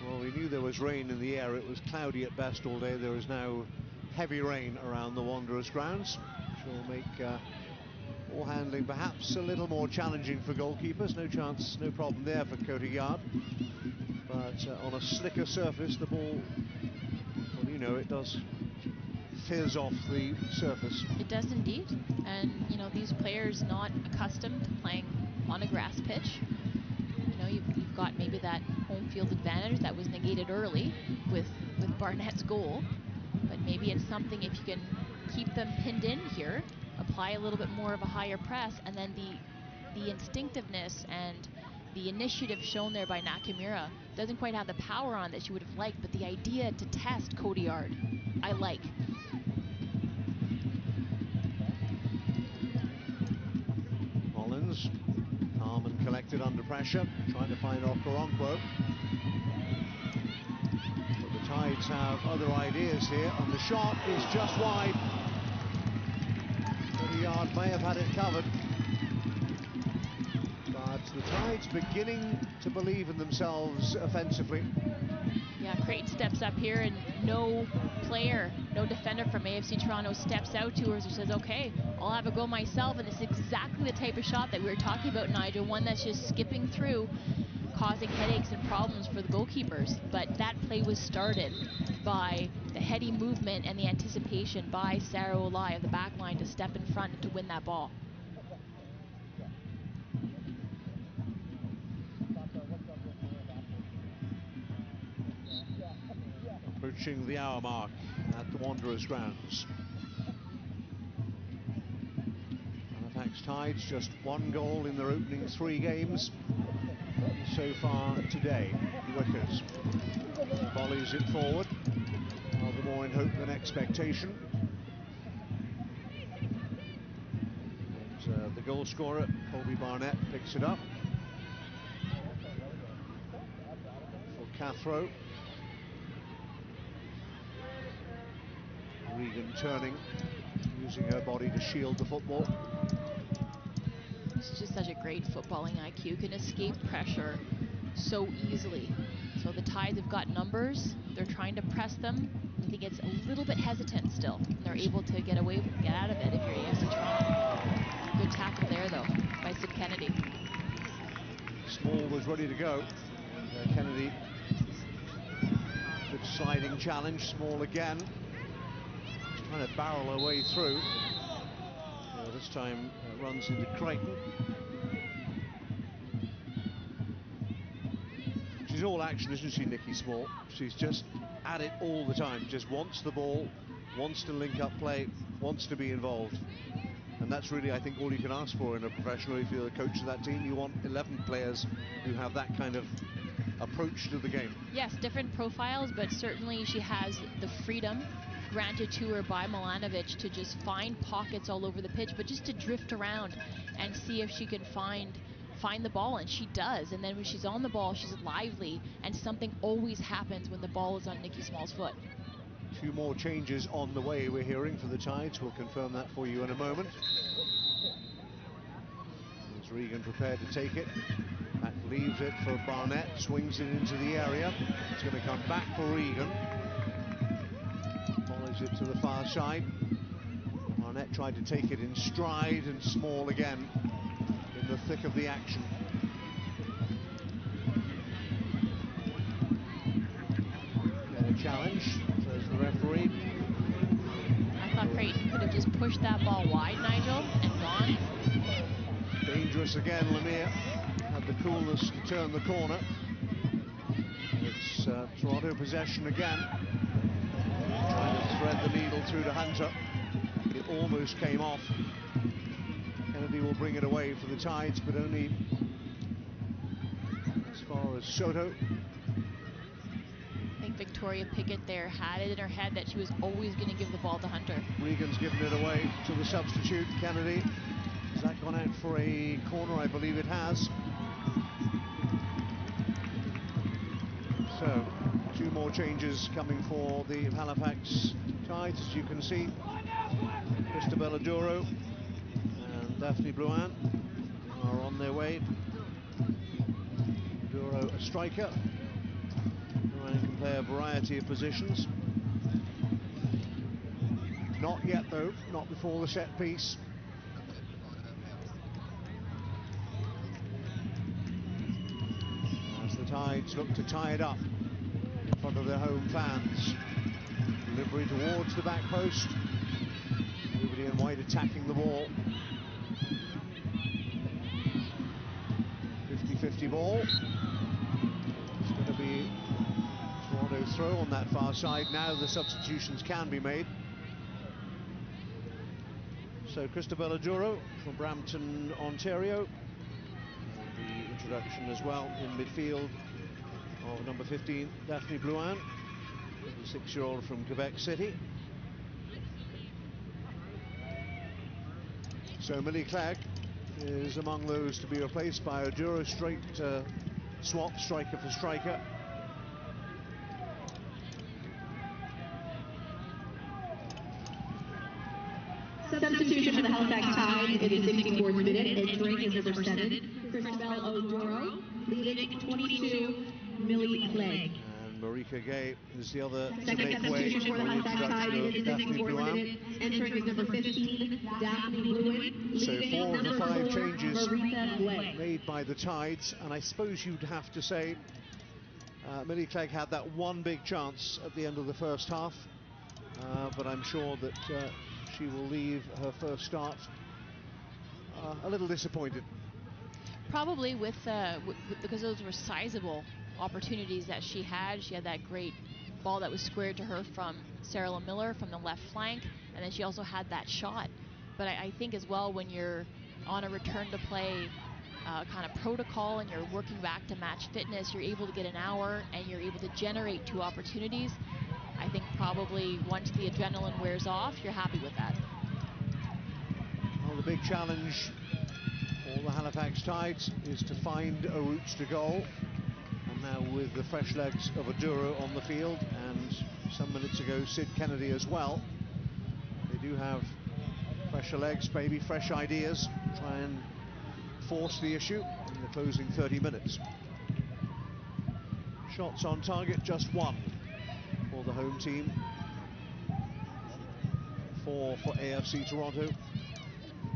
Well, we knew there was rain in the air. It was cloudy at best all day. There is now heavy rain around the Wanderers grounds, which will make ball handling perhaps a little more challenging for goalkeepers. No chance, no problem there for Cody Yard. But on a slicker surface, the ball, well, you know, it does fizz off the surface. It does indeed. And, you know, these players not accustomed to playing on a grass pitch. You know, you've got maybe that home field advantage that was negated early with Barnett's goal. But maybe it's something, if you can keep them pinned in here, apply a little bit more of a higher press, and then the instinctiveness and the initiative shown there by Nakamura doesn't quite have the power on that she would have liked, but the idea to test Cody Yard, I like. calm and collected under pressure, trying to find Okoronkwo. But the Tides have other ideas here, and the shot is just wide. 30 yard may have had it covered. But the Tides beginning to believe in themselves offensively. Yeah, Creighton steps up here, and no player, no defender from AFC Toronto steps out to her and says, okay, I'll have a go myself. And it's exactly the type of shot that we were talking about, Nigel, one that's just skipping through, causing headaches and problems for the goalkeepers. But that play was started by the heady movement and the anticipation by Sarah Olai of the back line to step in front and to win that ball. Approaching the hour mark at the Wanderers grounds. Halifax Tides just one goal in their opening 3 games so far today. Wickers volleys it forward, rather more in hope than expectation. And the goal scorer, Colby Barnett, picks it up for Cathro. Regan turning, using her body to shield the football. It's just such a great footballing IQ, can escape pressure so easily. So the Tides have got numbers, they're trying to press them. I think it's a little bit hesitant still, and they're able to get away, get out of it if you're AFC Toronto. Good tackle there though, by Sid Kennedy. Small was ready to go. Kennedy, good sliding challenge, Small again. Trying to barrel her way through. This time runs into Creighton. She's all action, isn't she, Nikki Small? She's just at it all the time. Just wants the ball, wants to link up play, wants to be involved. And that's really, I think, all you can ask for in a professional. If you're the coach of that team, you want 11 players who have that kind of approach to the game. Yes, different profiles, but certainly she has the freedom granted to her by Milanovic to just find pockets all over the pitch, but just to drift around and see if she can find the ball, and she does. And then when she's on the ball, she's lively, and something always happens when the ball is on Nikki Small's foot. A few more changes on the way, we're hearing, for the Tides. We'll confirm that for you in a moment. As Regan prepared to take it, Back leaves it for Barnett, swings it into the area. It's going to come back for Regan. Follows it to the far side. Barnett tried to take it in stride, and Small again in the thick of the action. Challenge, says the referee. I thought Creighton could have just pushed that ball wide, Nigel, and gone. Dangerous again, Lemire had the coolness to turn the corner. It's Toronto possession again. Trying to thread the needle through to Hunter. It almost came off. Kennedy will bring it away for the Tides, but only as far as Soto. I think Victoria Pickett there had it in her head that she was always going to give the ball to Hunter. Regan's given it away to the substitute, Kennedy. Has that gone out for a corner? I believe it has. So, two more changes coming for the Halifax Tides, as you can see. Christabella Duro and Daphne Blouin are on their way. Duro, a striker. Blouin can play a variety of positions. Not yet, though, not before the set piece. As the Tides look to tie it up in front of their home fans. Delivery towards the back post. Nobody in white attacking the ball. 50-50 ball. It's going to be Toronto throw on that far side. Now the substitutions can be made. So Christabella Duro from Brampton, Ontario. And the introduction as well in midfield of number 15, Daphne Blouin, the 6-year-old from Quebec City. So Millie Clegg is among those to be replaced by Oduro, straight swap, striker for striker. Substitution for the Halifax Tide in the 64th minute. Entering is number 7, Christabel Oduro, leaving 22, Millie Clegg. And Marika Gay is the other to Second make way substitution for the with the Halifax Tide introduction in the of Daphne 64th Blouin. minute. Entering is number 15, Daphne Blouin, So leaving 4 of the 5 number 4, changes Marita Blake. made by the Tides, and I suppose you'd have to say Millie Clegg had that one big chance at the end of the first half, but I'm sure that she will leave her first start a little disappointed. Probably because those were sizable opportunities that she had. She had that great ball that was squared to her from Sarah Miller from the left flank, and then she also had that shot. But I think as well, when you're on a return to play kind of protocol and you're working back to match fitness, you're able to get an hour and you're able to generate 2 opportunities. I think probably once the adrenaline wears off, you're happy with that. Well, the big challenge for the Halifax Tides is to find a route to goal. And now with the fresh legs of Oduro on the field, and some minutes ago Sid Kennedy as well, they do have fresher legs, maybe fresh ideas, try and force the issue in the closing 30 minutes. Shots on target, just 1 for the home team. 4 for AFC Toronto.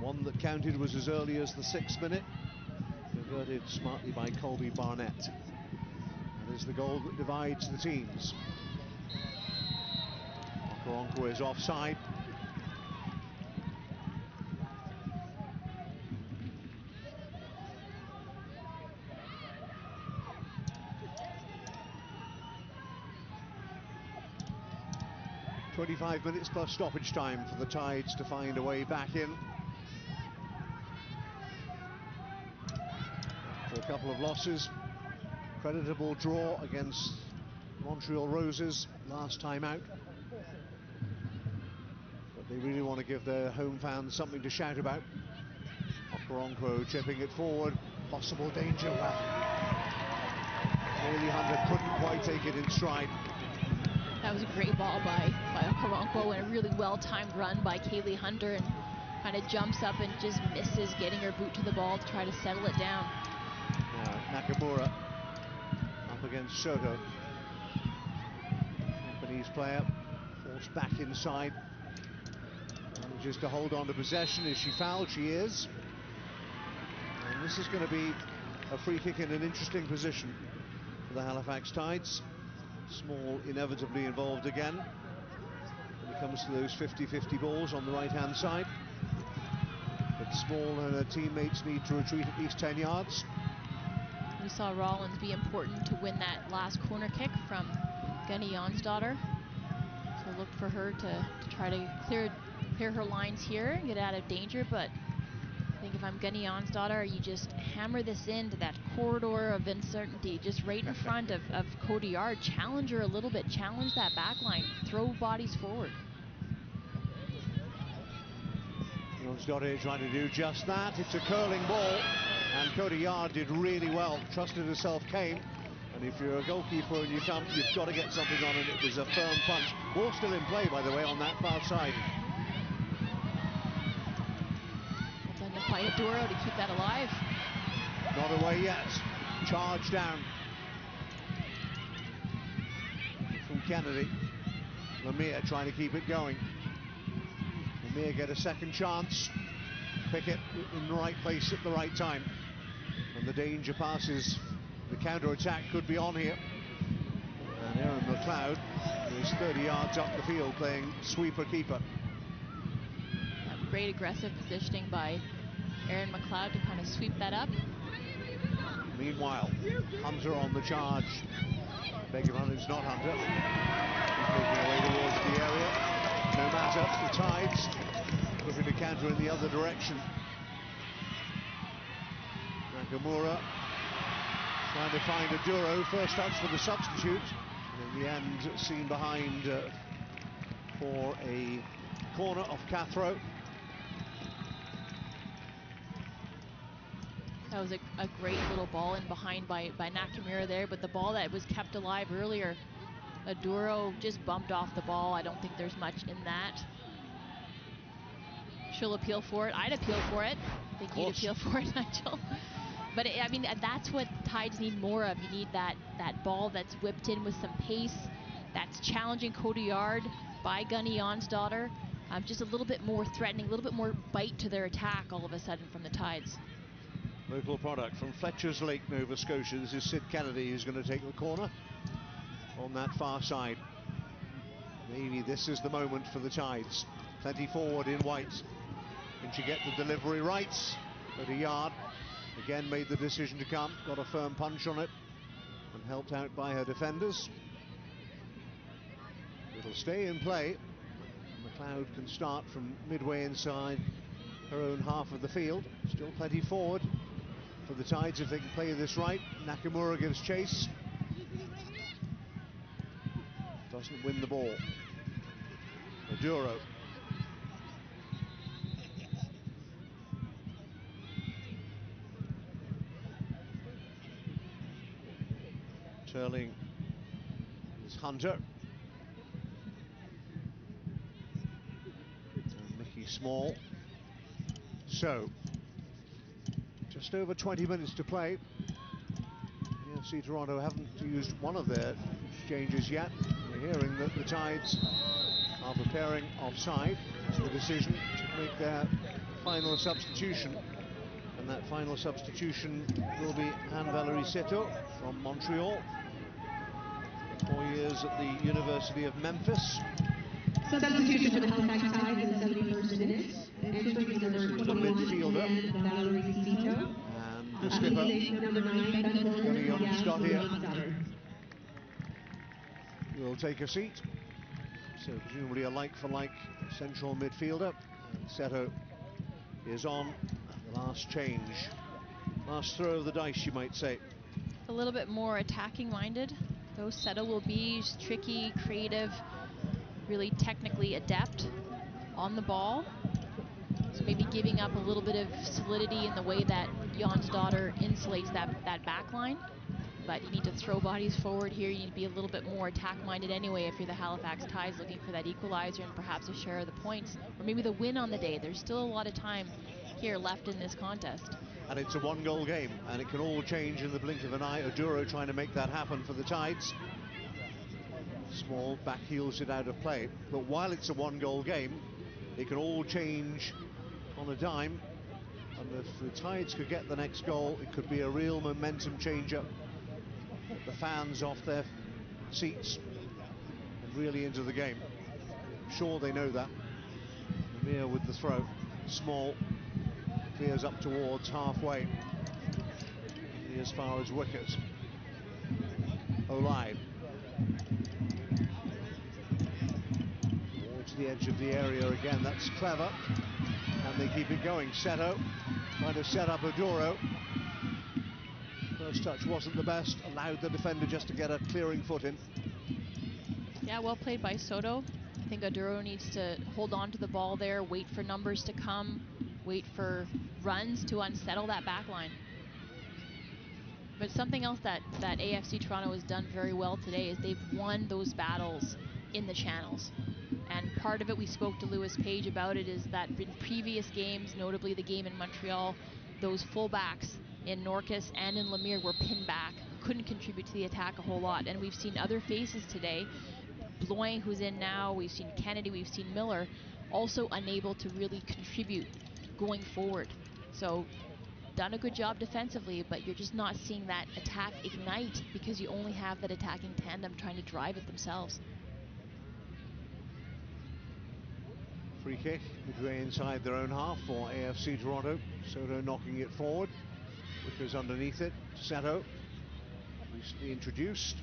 1 that counted was as early as the 6th minute, converted smartly by Colby Barnett. That is the goal that divides the teams. Okoronkwo is offside. "25 minutes plus stoppage time for the Tides to find a way back in. For a couple of losses. Creditable draw against Montreal Roses last time out. But they really want to give their home fans something to shout about. Okoronkwo chipping it forward. Possible danger. Well, Kaylee Hunter couldn't quite take it in stride. That was a great ball by Okoronkwo, and a really well-timed run by Kaylee Hunter, and kind of jumps up and just misses getting her boot to the ball to try to settle it down. Now Nakamura up against Soto. Japanese player forced back inside. Manages to hold on to possession. Is she fouled? She is. And this is going to be a free kick in an interesting position for the Halifax Tides. Small inevitably involved again when it comes to those 50-50 balls on the right-hand side. But Small and her teammates need to retreat at least 10 yards. We saw Rollins be important to win that last corner kick from Gunny Jonsdottir. So look for her to try to clear her lines here and get out of danger. But I think if I'm Gunny Jonsdottir, you just hammer this into that corridor of uncertainty, just right in front of Cody Yard. Challenge her a little bit, challenge that back line, throw bodies forward. Jonsdottir trying to do just that. It's a curling ball, and Cody Yard did really well, trusted herself, came. And if you're a goalkeeper and you come, you've got to get something on, and it was a firm punch. Ball still in play, by the way, on that far side. Done to fight Oduro to keep that alive. Not away yet. Charge down from Kennedy. Lemire trying to keep it going. Lemire get a second chance. Pickett in the right place at the right time. And the danger passes. The counter-attack could be on here. And Aaron McLeod is 30 yards up the field playing sweeper-keeper. Great aggressive positioning by Aaron McLeod to kind of sweep that up. Meanwhile, Hunter on the charge. Beg your pardon, it's not Hunter. He's making away towards the area. No matter, the Tides looking to counter in the other direction. Nakamura trying to find Oduro. First touch for the substitute. And in the end, seen behind for a corner off Cathro. That was a great little ball in behind by Nakamura there, but the ball that was kept alive earlier, Aduro just bumped off the ball. I don't think there's much in that. She'll appeal for it. I'd appeal for it. I think you'd appeal for it, Nigel. But I mean, that's what Tides need more of. You need that ball that's whipped in with some pace, that's challenging Cotillard by Gunny Jonsdottir. Just a little bit more threatening, a little bit more bite to their attack all of a sudden from the Tides. Local product from Fletcher's Lake, Nova Scotia. This is Sid Kennedy who's going to take the corner on that far side. Maybe this is the moment for the Tides. Plenty forward in white. Can she get the delivery right? But a yard. Again made the decision to come. Got a firm punch on it. And helped out by her defenders. It'll stay in play. McLeod can start from midway inside her own half of the field. Still plenty forward for the Tides if they can play this right. Nakamura gives chase. Doesn't win the ball. Aduro. Turling is Hunter. And Mickey Small. So, just over 20 minutes to play. AFC Toronto haven't used one of their changes yet. We're hearing that the Tides are preparing offside. It's the decision to make their final substitution. And that final substitution will be Anne-Valerie Seto from Montreal. 4 years at the University of Memphis. Substitution for the Halifax Tides in the 71st minute. Entering is number 21, midfielder. Valerie Cito. And the skipper, Number 9, Gunny Jonsdottir, will take a seat. So presumably a like-for-like central midfielder. And Seto is on at the last change. Last throw of the dice, you might say. A little bit more attacking minded. Though Seto will be tricky, creative, really technically adept on the ball. So maybe giving up a little bit of solidity in the way that Jonsdottir insulates that back line. But you need to throw bodies forward here. You need to be a little bit more attack-minded anyway if you're the Halifax Tides looking for that equalizer and perhaps a share of the points. Or maybe the win on the day. There's still a lot of time here left in this contest. And it's a one-goal game, and it can all change in the blink of an eye. Aduro trying to make that happen for the Tides. Small back heels it out of play. But while it's a one-goal game, it can all change on a dime. And if the Tides could get the next goal, it could be a real momentum changer. Get the fans off their seats and really into the game. I'm sure they know that. Lemire with the throw. Small clears up towards halfway. Only as far as wicket. Olai. Towards the edge of the area again. That's clever. And they keep it going. Seto trying to set up Aduro. First touch wasn't the best. Allowed the defender just to get a clearing foot in. Yeah, well played by Soto. I think Aduro needs to hold on to the ball there, wait for numbers to come, wait for runs to unsettle that back line. But something else that AFC Toronto has done very well today is they've won those battles in the channels. And part of it, we spoke to Lewis Page about it, is that in previous games, notably the game in Montreal, those fullbacks in Norcus and in Lemire were pinned back, couldn't contribute to the attack a whole lot. And we've seen other faces today, Bloin, who's in now, we've seen Kennedy, we've seen Miller, also unable to really contribute going forward. So done a good job defensively, but you're just not seeing that attack ignite because you only have that attacking tandem trying to drive it themselves. Free kick midway inside their own half for AFC Toronto. Soto knocking it forward. Wickers underneath it. Seto, recently introduced.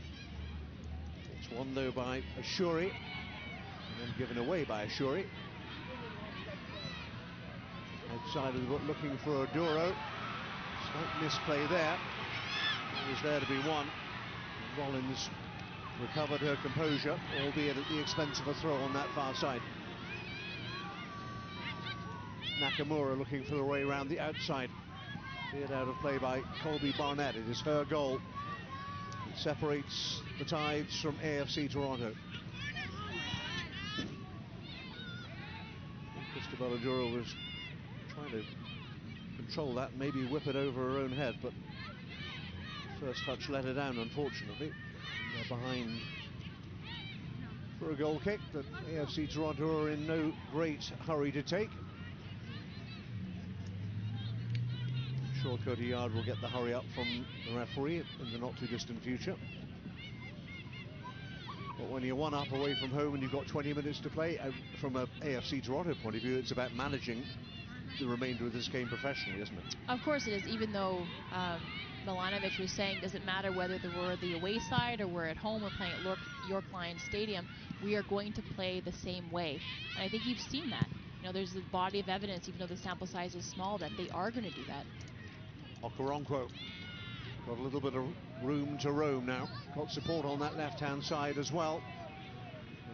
It's won though by Ashuri, and then given away by Ashuri. Outside of the book looking for Aduro. Slight misplay there. It was there to be won. Rollins recovered her composure, albeit at the expense of a throw on that far side. Nakamura looking for the way around the outside. Steered out of play by Colby Barnett. It is her goal. It separates the Tides from AFC Toronto. Cristobal Oduro was trying to control that, maybe whip it over her own head, but first touch let her down, unfortunately. They're behind for a goal kick that AFC Toronto are in no great hurry to take. I'm sure Cody Yard will get the hurry up from the referee in the not too distant future. But when you're one up away from home and you've got 20 minutes to play, from an AFC Toronto point of view, it's about managing the remainder of this game professionally, isn't it? Of course it is, even though Milanovic was saying, doesn't matter whether we're the away side or we're at home, we're playing at York Lions Stadium, we are going to play the same way. And I think you've seen that. You know, there's a body of evidence, even though the sample size is small, that they are going to do that. Okoronkwo got a little bit of room to roam now. Got support on that left-hand side as well.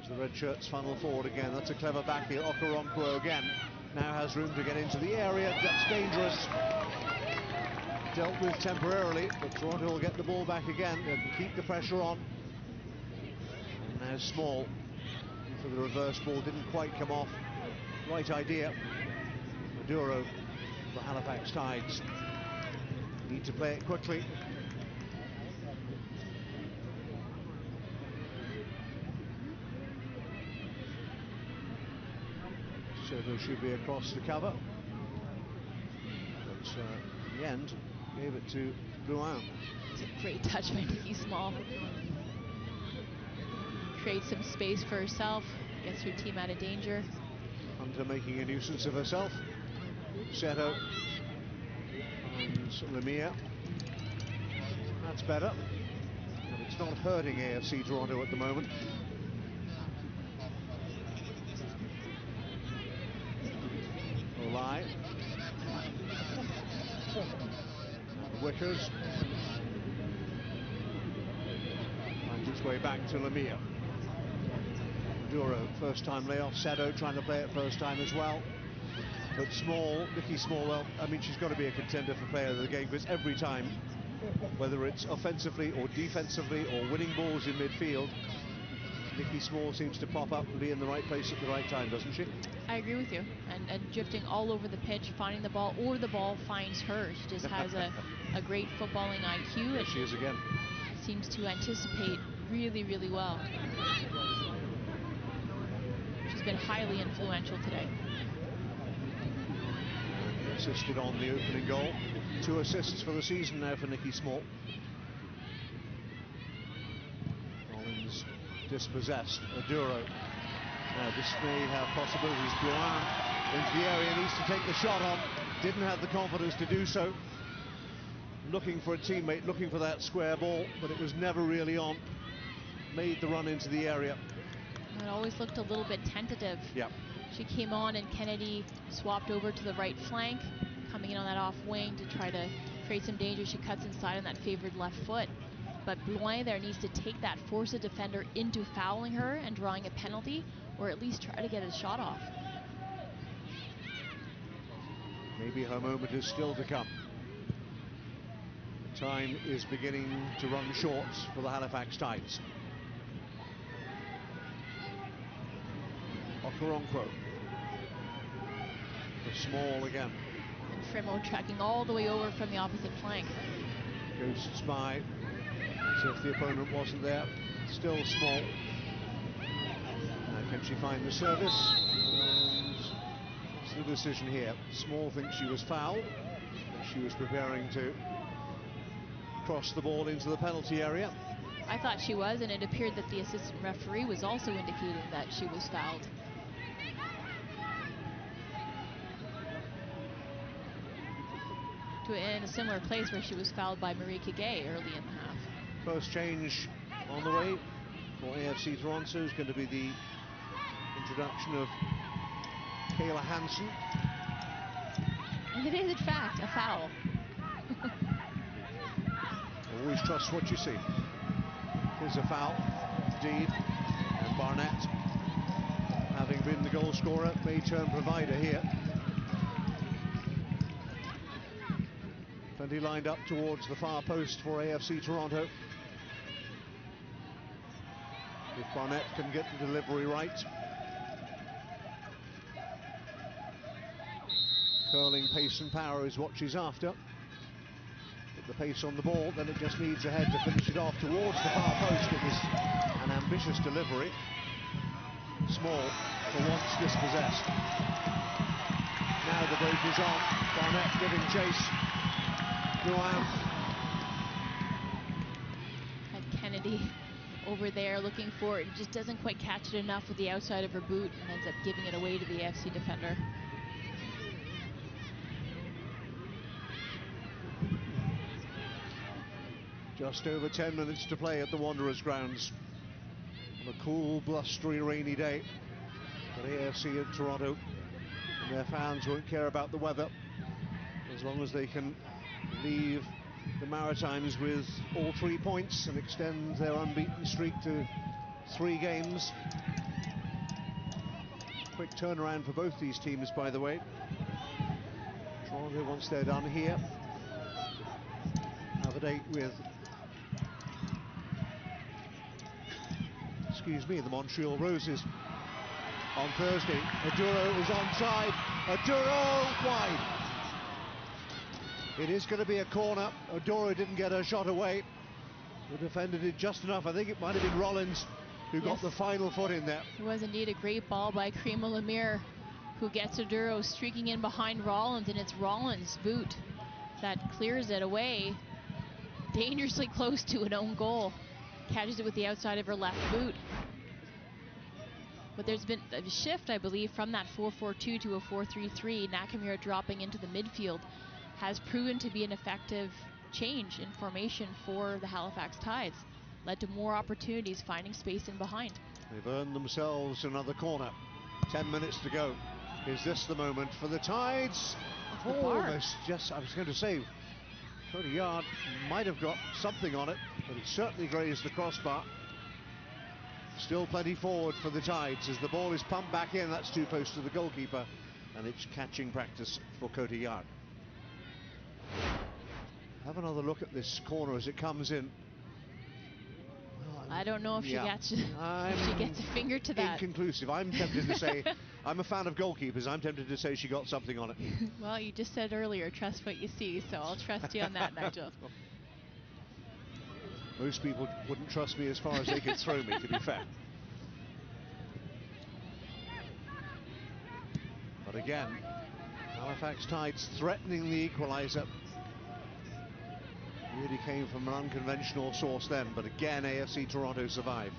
As the red shirts funnel forward again. That's a clever backfield. Okoronkwo again now has room to get into the area. That's dangerous. Dealt with temporarily, but Toronto will get the ball back again and keep the pressure on. And now Small for the reverse ball, didn't quite come off. Right idea. Maduro for Halifax Tides. Need to play it quickly. Soto should be across the cover. But in the end, gave it to Blouin. It's a great touch by Nikki Small. Creates some space for herself, gets her team out of danger. Hunter making a nuisance of herself. Seto finds Lemire. That's better, but it's not hurting AFC Toronto at the moment. Olai. The Wickers. Finds its way back to Lemire. Maduro, first time layoff. Seto trying to play it first time as well. But Small, Nikki Small, well, I mean, she's got to be a contender for player of the game, because every time, whether it's offensively or defensively or winning balls in midfield, Nikki Small seems to pop up and be in the right place at the right time, doesn't she? I agree with you. And drifting all over the pitch, finding the ball, or the ball finds her. She just has a great footballing IQ. There she is again. Seems to anticipate really, really well. She's been highly influential today. Assisted on the opening goal. 2 assists for the season now for Nikki Small. Collins dispossessed. Oduro. Now this may have possibilities. Blouin into the area, needs to take the shot on. Didn't have the confidence to do so. Looking for a teammate, looking for that square ball, but it was never really on. Made the run into the area. It always looked a little bit tentative. Yep. She came on and Kennedy swapped over to the right flank, coming in on that off wing to try to create some danger. She cuts inside on that favored left foot. But Blouin there needs to take that, force a defender into fouling her and drawing a penalty, or at least try to get a shot off. Maybe her moment is still to come. The time is beginning to run short for the Halifax Tides. Okoronkwo. For Small again. And Frimo tracking all the way over from the opposite flank. Ghosts by, as if the opponent wasn't there. Still Small. Now can she find the service? And what's the decision here? Small thinks she was fouled. She was preparing to cross the ball into the penalty area. I thought she was, and it appeared that the assistant referee was also indicating that she was fouled. In a similar place where she was fouled by Marie Kagay early in the half. First change on the way for AFC Toronto is going to be the introduction of Kayla Hansen. And it is in fact a foul. Always trust what you see. It is a foul indeed, and Barnett, having been the goal scorer, may turn provider here. Plenty lined up towards the far post for AFC Toronto. If Barnett can get the delivery right. Curling pace and power is what she's after. With the pace on the ball, then it just needs a head to finish it off towards the far post. It was an ambitious delivery. Small, for once dispossessed. Now the break is on. Barnett giving chase. Duan. Had Kennedy over there looking for it and just doesn't quite catch it enough with the outside of her boot and ends up giving it away to the AFC defender. Just over 10 minutes to play at the Wanderers grounds on a cool, blustery, rainy day. But AFC in Toronto and their fans won't care about the weather as long as they can leave the Maritimes with all 3 points and extend their unbeaten streak to 3 games. Quick turnaround for both these teams, by the way. Toronto, once they're done here, have a date with the Montreal Roses on Thursday. Aduro is onside. Aduro wide. It is going to be a corner. Aduro didn't get her shot away. The defender did just enough. I think it might have been Rollins who got the final foot in there. It was indeed a great ball by Karima Lemire, who gets Aduro streaking in behind Rollins, and it's Rollins' boot that clears it away. Dangerously close to an own goal. Catches it with the outside of her left boot. But there's been a shift, I believe, from that 4-4-2 to a 4-3-3. Nakamura dropping into the midfield has proven to be an effective change in formation for the Halifax Tides. Led to more opportunities, finding space in behind. They've earned themselves another corner. 10 minutes to go. Is this the moment for the Tides? Almost just, I was going to say, Cody Yard might have got something on it, but it certainly grazed the crossbar. Still plenty forward for the Tides as the ball is pumped back in. That's too close to the goalkeeper, and it's catching practice for Cody Yard. Have another look at this corner as it comes in. Well, I don't know if she gets a finger to that. Inconclusive. I'm tempted to say, I'm a fan of goalkeepers. I'm tempted to say she got something on it. Well, you just said earlier, trust what you see, so I'll trust you on that, Nigel. Most people wouldn't trust me as far as they could throw me, to be fair. But again, Halifax Tides threatening the equaliser. Really came from an unconventional source then, but again AFC Toronto survive.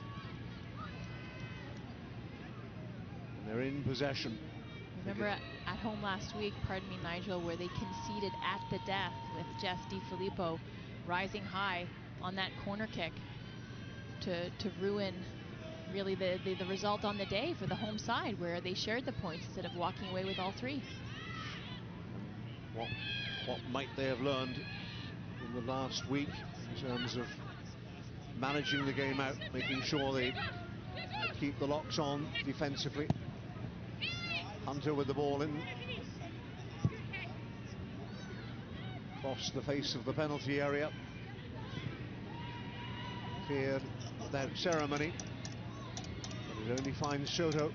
And they're in possession. Remember at home last week, pardon me, Nigel, where they conceded at the death with Jess DiFilippo rising high on that corner kick to ruin really the result on the day for the home side, where they shared the points instead of walking away with all 3. What might they have learned in the last week in terms of managing the game out, making sure they keep the locks on defensively. Hunter with the ball in. Across the face of the penalty area. Cleared without ceremony. But it only finds Soto.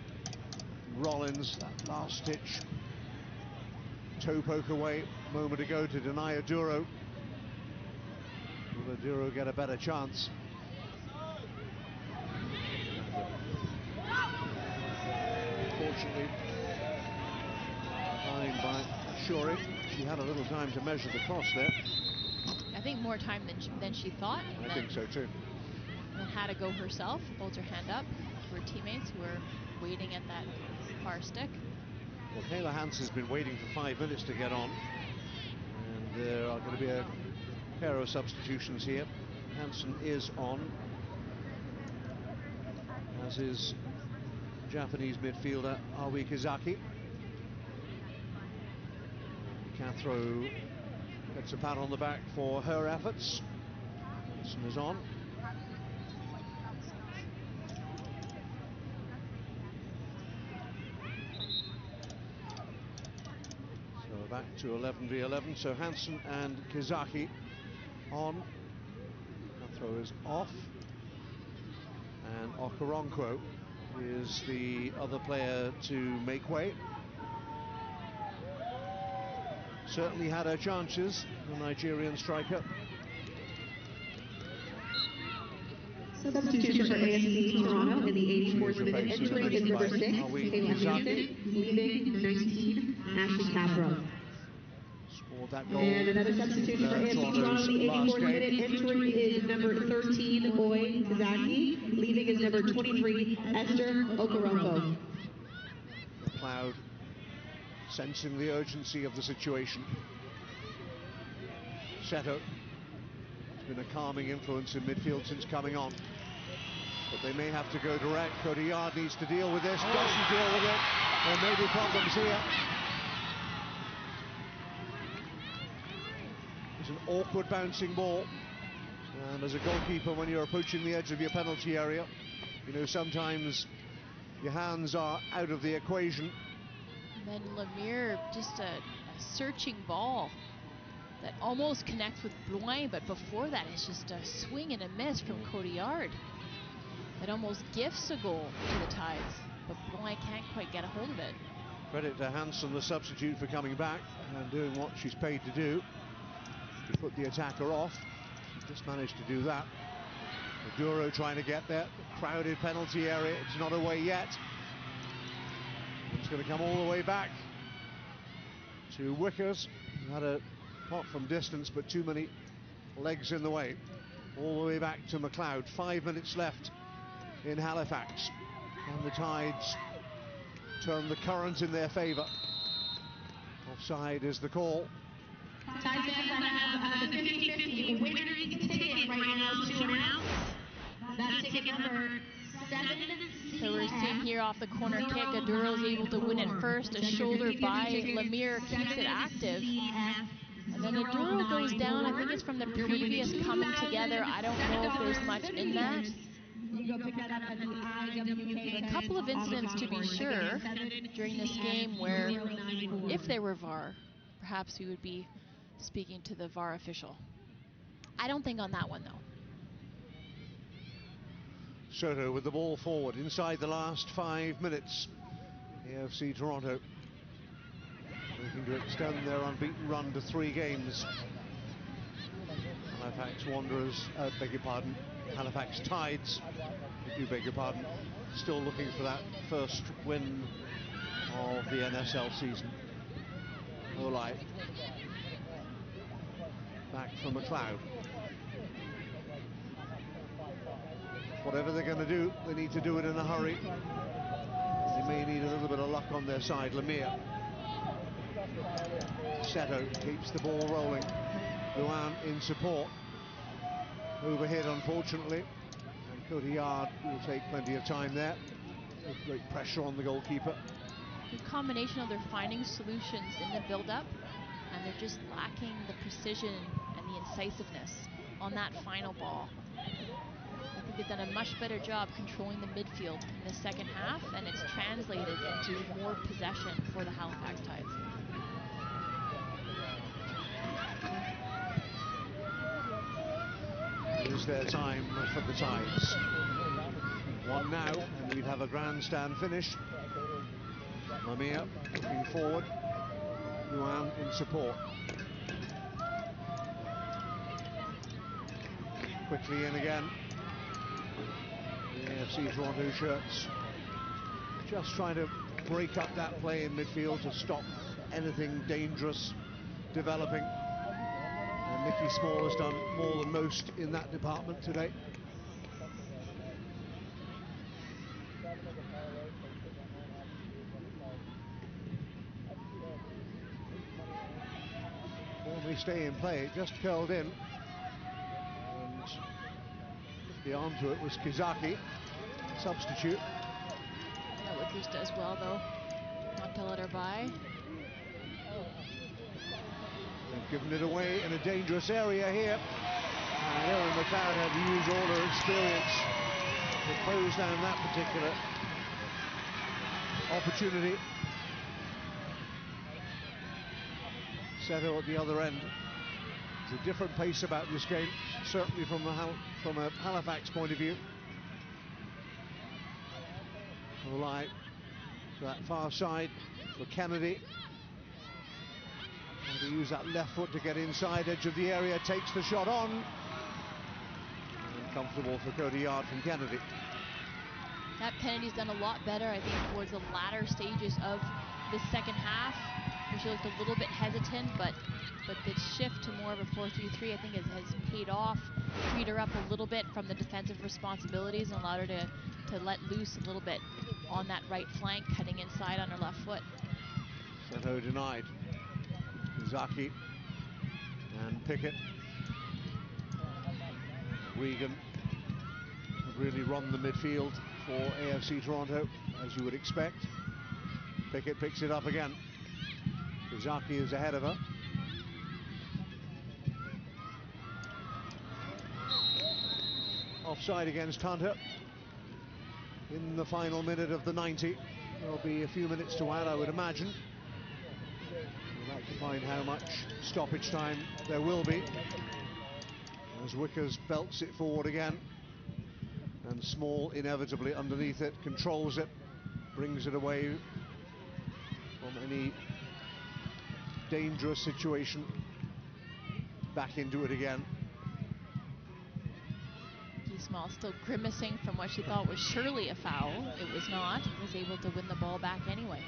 Rollins, that last stitch. Toe poke away a moment ago to deny Aduro. Will Aduro get a better chance? Unfortunately, behind by Shuri. She had a little time to measure the cross there. I think more time than she thought. I think so too. And then had to go herself, holds her hand up for her teammates who are waiting at that far stick. Well, Kayla Hansen's been waiting for 5 minutes to get on. And there are going to be a pair of substitutions here. Hansen is on, as is Japanese midfielder Aoi Kizaki. Cathro gets a pat on the back for her efforts. Hansen is on. So back to 11v11. So Hansen and Kizaki on. That throw is off. And Okoronkwo is the other player to make way. Certainly had her chances, the Nigerian striker. Substitution for AFC Toronto in the 84th minute. Entering is number 6, Kayla Hansen. Leaving, 19, Ashley Capro. Scored that goal. And another substitution for AFC Toronto in the 84th minute. Entering is number 13, Oi Kazaki. Leaving is number 23, Esther Okoronkwo. McLeod sensing the urgency of the situation. Seto has been a calming influence in midfield since coming on. But they may have to go direct. Cody Yard needs to deal with this. Does she deal with it? There may be problems here. It's an awkward bouncing ball. And as a goalkeeper, when you're approaching the edge of your penalty area, you know, sometimes your hands are out of the equation. And then Lemire, just a searching ball that almost connects with Bloin, but before that it's just a swing and a miss from Cody Yard. It almost gifts a goal to the Tides, but Bloin can't quite get a hold of it. Credit to Hansen, the substitute, for coming back and doing what she's paid to do. To put the attacker off. She just managed to do that. Maduro trying to get there. The crowded penalty area. It's not away yet. It's going to come all the way back to Wickers, who had a pot from distance, but too many legs in the way. All the way back to McLeod. 5 minutes left in Halifax. And the Tides turn the current in their favour. Offside is the call. Tides fans have 50-50. Winning ticket right now to announce. That's ticket number 7. So we're seeing here off the corner kick, Aduro is able to win it first. A shoulder by Lemire keeps it active. And then Aduro goes down. I think it's from the previous coming together. I don't know if there's much in that. A couple of incidents, to be sure, during this game where, if there were VAR, perhaps we would be speaking to the VAR official. I don't think on that one, though. Soto with the ball forward inside the last 5 minutes. AFC Toronto looking to extend their unbeaten run to 3 games. Halifax Wanderers, beg your pardon, Halifax Tides, I do beg your pardon, still looking for that first win of the NSL season. Olai back from McLeod. Whatever they're going to do, they need to do it in a hurry. They may need a little bit of luck on their side. Lemire. Seto keeps the ball rolling. Luan in support. Overhit, unfortunately. And Cody Yard will take plenty of time there. With great pressure on the goalkeeper. Good combination of their finding solutions in the build-up, and they're just lacking the precision and the incisiveness on that final ball. I think they've done a much better job controlling the midfield in the second half, and it's translated into more possession for the Halifax Tides. Is their time for the Tides. 1 now, and we'd have a grandstand finish. Lemire looking forward. Luan in support. Quickly in again. The AFC Toronto shirts just trying to break up that play in midfield to stop anything dangerous developing. And Nikki Small has done more than most in that department today. When we stay in play, it just curled in. And the onto it was Kizaki, substitute. Yeah, Wickers does well, though, not to let her by. They've given it away in a dangerous area here. And Erin McLeod had to use all her experience to close down that particular opportunity. Seto at the other end. There's a different pace about this game, certainly from a Halifax point of view. Olai to that far side for Kennedy. Trying to use that left foot to get inside, edge of the area, takes the shot on. Uncomfortable for Cody Yard from Kennedy. That Kennedy's done a lot better, I think, towards the latter stages of the second half, where she looked a little bit hesitant, but the shift to more of a 4-3-3, I think, has paid off, freed her up a little bit from the defensive responsibilities and allowed her to let loose a little bit on that right flank, cutting inside on her left foot. Seto denied. Zaki and Pickett. Regan have really run the midfield for AFC Toronto, as you would expect. Pickett picks it up again. Zaki is ahead of her. Offside against Hunter in the final minute of the 90. There'll be a few minutes to add, I would imagine. We'd like to find how much stoppage time there will be, as Wickers belts it forward again, and Small inevitably underneath it, controls it, brings it away from any dangerous situation, back into it again. Small still grimacing from what she thought was surely a foul. It was not. Was able to win the ball back anyway.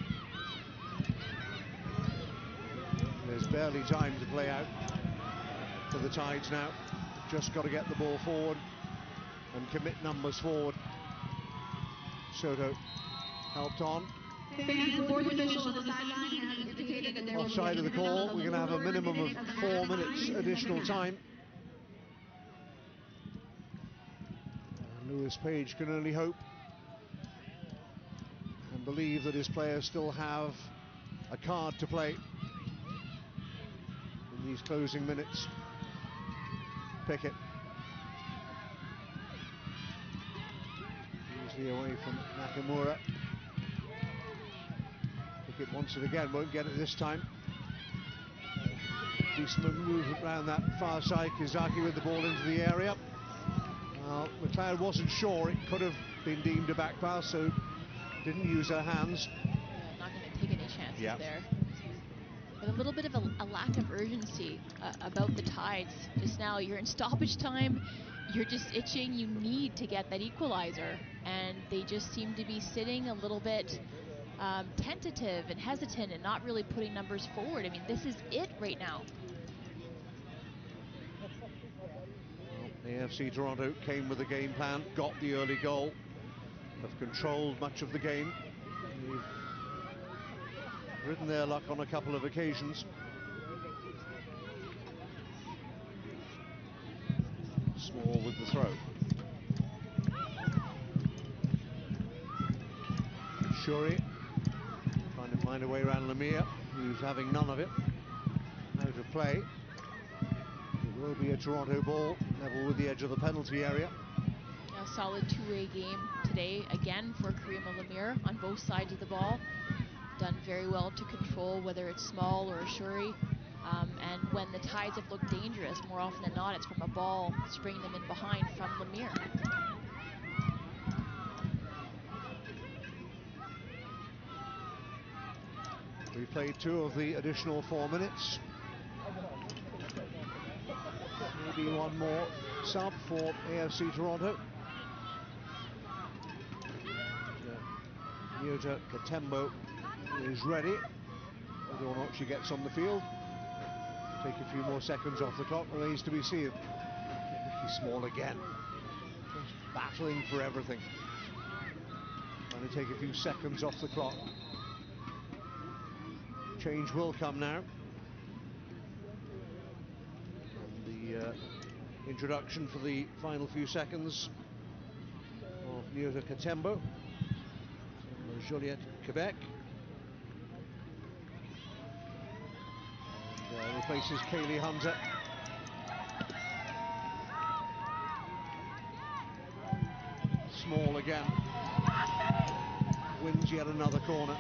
There's barely time to play out for the Tides now. Just got to get the ball forward and commit numbers forward. Soto helped on. Offside of the call. We're going to have a minimum of 4 minutes additional time. Lewis Page can only hope and believe that his players still have a card to play in these closing minutes. Pickett easily away from Nakamura. Pickett wants it again, won't get it this time. Decent movement around that far side. Kizaki with the ball into the area. Well, McLeod wasn't sure, it could have been deemed a back pass, so didn't use her hands. Yeah, not going to take any chances there. But a little bit of a lack of urgency about the Tides. Just now, you're in stoppage time, you're just itching, you need to get that equalizer. And they just seem to be sitting a little bit tentative and hesitant and not really putting numbers forward. I mean, this is it right now. AFC Toronto came with a game plan, got the early goal, have controlled much of the game. They've ridden their luck on a couple of occasions. Small with the throw. Shuri trying to find a way around Lemire, who's having none of it. Out of play. It will be a Toronto ball, level with the edge of the penalty area. A solid two-way game today, again, for Karima Lemire on both sides of the ball. Done very well to control whether it's Small or Shuri. And when the Tides have looked dangerous, more often than not, it's from a ball springing them in behind from Lemire. We've played 2 of the additional 4 minutes. Maybe one more sub for AFC Toronto. Nyota Katembo is ready. Whether or not she gets on the field, take a few more seconds off the clock, remains to be seen. Nikki Small again, just battling for everything. Trying to take a few seconds off the clock. Change will come now. Introduction for the final few seconds of Nyota Katembo from Joliette, Quebec. And replaces Kaylee Hunter. Small again. Wins yet another corner.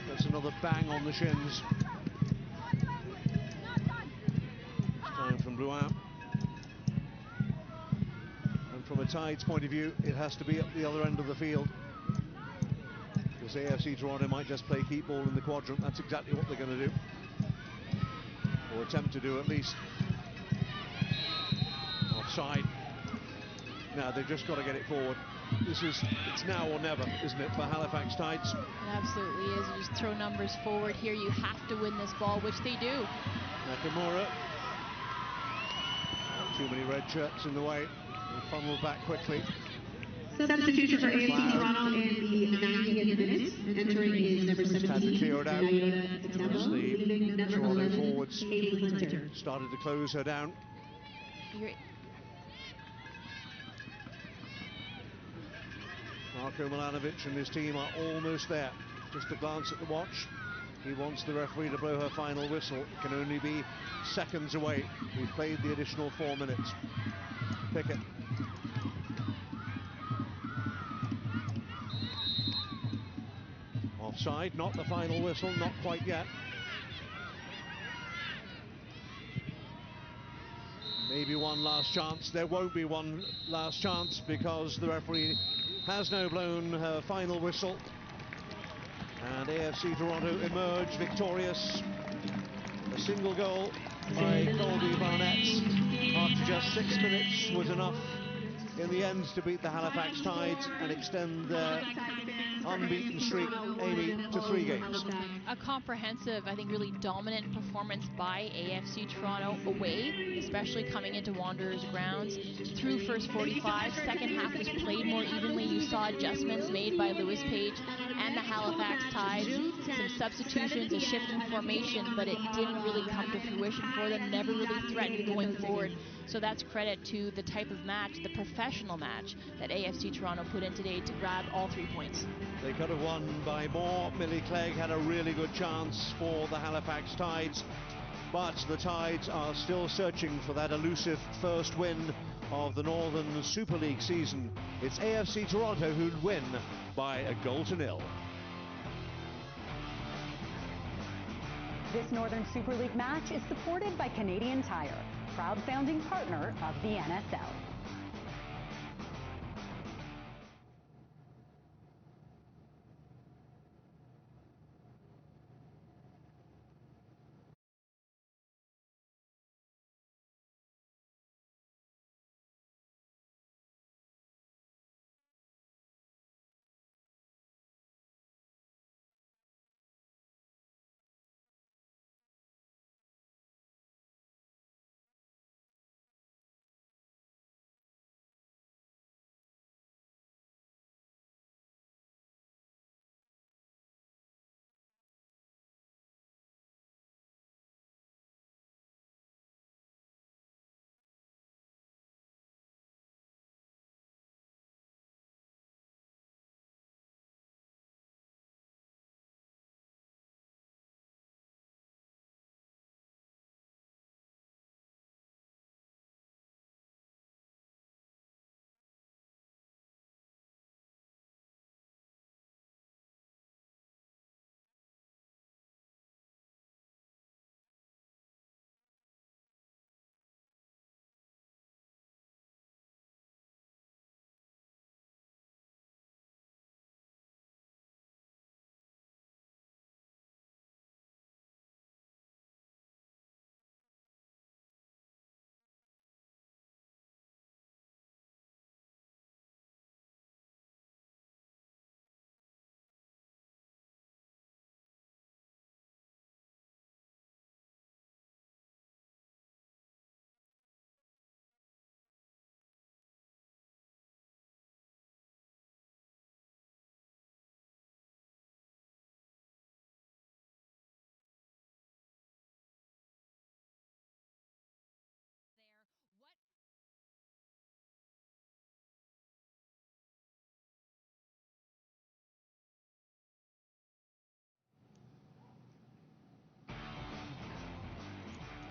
Gets another bang on the shins. Stephen Blouin. And from a Tides point of view, it has to be at the other end of the field. Because AFC Toronto might just play keep ball in the quadrant. That's exactly what they're going to do. Or attempt to do, at least. Offside. Now they've just got to get it forward. It's now or never, isn't it, for Halifax Tides? It absolutely is. You just throw numbers forward here. You have to win this ball, which they do. Nakamura. Not too many red shirts in the way. And funneled back quickly. Substitution for AFC Toronto in the 90th minute. Entering is number 17. Had to clear it out. As the Toronto 11, forwards Hunter. started to close her down. Marko Milanovic and his team are almost there. Just a glance at the watch. He wants the referee to blow her final whistle. It can only be seconds away. We've played the additional 4 minutes. Pickett. Offside, not the final whistle, not quite yet. Maybe one last chance. There won't be one last chance because the referee has now blown her final whistle. And AFC Toronto emerge victorious. A single goal by Colby Barnett after just 6 minutes was enough in the end to beat the Halifax Tides and extend their unbeaten streak, Amy, to 3 games. A comprehensive, I think, really dominant performance by AFC Toronto away, especially coming into Wanderers grounds. Through first 45, second half was played more evenly. You saw adjustments made by Lewis Page and the Halifax Tides. Some substitutions, a shift in formation, but it didn't really come to fruition for them, never really threatened going forward. So that's credit to the type of match, the professional match that AFC Toronto put in today to grab all 3 points. They could have won by more. Millie Clegg had a really good chance for the Halifax Tides, but the Tides are still searching for that elusive first win of the Northern Super League season. It's AFC Toronto who'd win by a 0-0. This Northern Super League match is supported by Canadian Tire, proud founding partner of the NSL.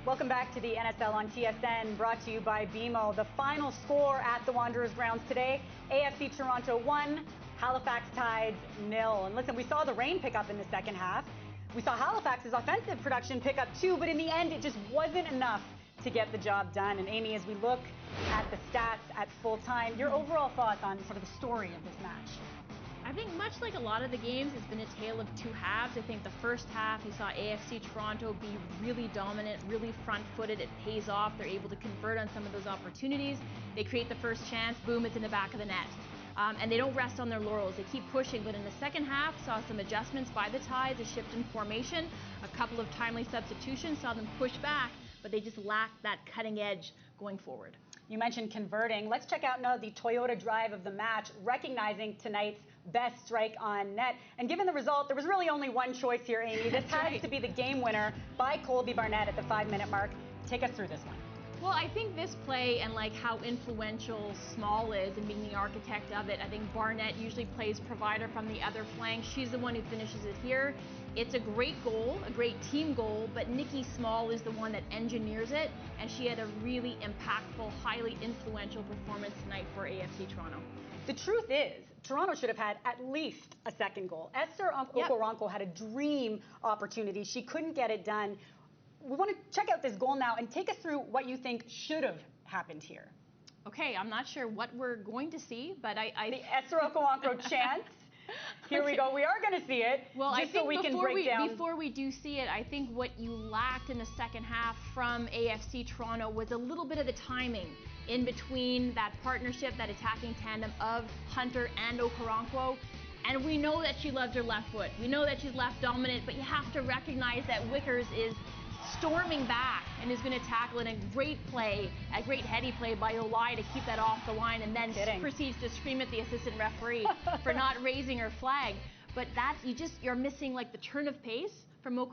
Welcome back to the NSL on TSN, brought to you by BMO. The final score at the Wanderers grounds today, AFC Toronto 1, Halifax Tides 0. And listen, we saw the rain pick up in the second half. We saw Halifax's offensive production pick up too, but in the end, it just wasn't enough to get the job done. And Amy, as we look at the stats at full time, your overall thoughts on sort of the story of this match? I think much like a lot of the games, it's been a tale of two halves. I think the first half, you saw AFC Toronto be really dominant, really front-footed. It pays off. They're able to convert on some of those opportunities. They create the first chance, boom, it's in the back of the net. And they don't rest on their laurels. They keep pushing. But in the second half, saw some adjustments by the Tides, a shift in formation, a couple of timely substitutions, saw them push back, but they just lacked that cutting edge going forward. You mentioned converting. Let's check out now the Toyota drive of the match, recognizing tonight's best strike on net. And given the result, there was really only one choice here, Amy. This has to be the game winner by Colby Barnett at the 5-minute mark. Take us through this one. Well, I think this play and like how influential Small is in being the architect of it, I think Barnett usually plays provider from the other flank. She's the one who finishes it here. It's a great goal, a great team goal, but Nikki Small is the one that engineers it, and she had a really impactful, highly influential performance tonight for AFC Toronto. The truth is, Toronto should have had at least a second goal. Esther Okoronkwo had a dream opportunity. She couldn't get it done. We want to check out this goal now and take us through what you think should have happened here. Okay, I'm not sure what we're going to see, but the Esther Okoronkwo chance. Here we go. We are going to see it. Well, just I think so we can break down. Before we do see it, I think what you lacked in the second half from AFC Toronto was a little bit of the timing in between that partnership, that attacking tandem of Hunter and Okoronkwo. And we know that she loves her left foot. We know that she's left dominant, but you have to recognize that Wickers is storming back and is going to tackle in a great play, a great heady play by Olai to keep that off the line, and then proceeds to scream at the assistant referee for not raising her flag. But that's, you're missing like the turn of pace from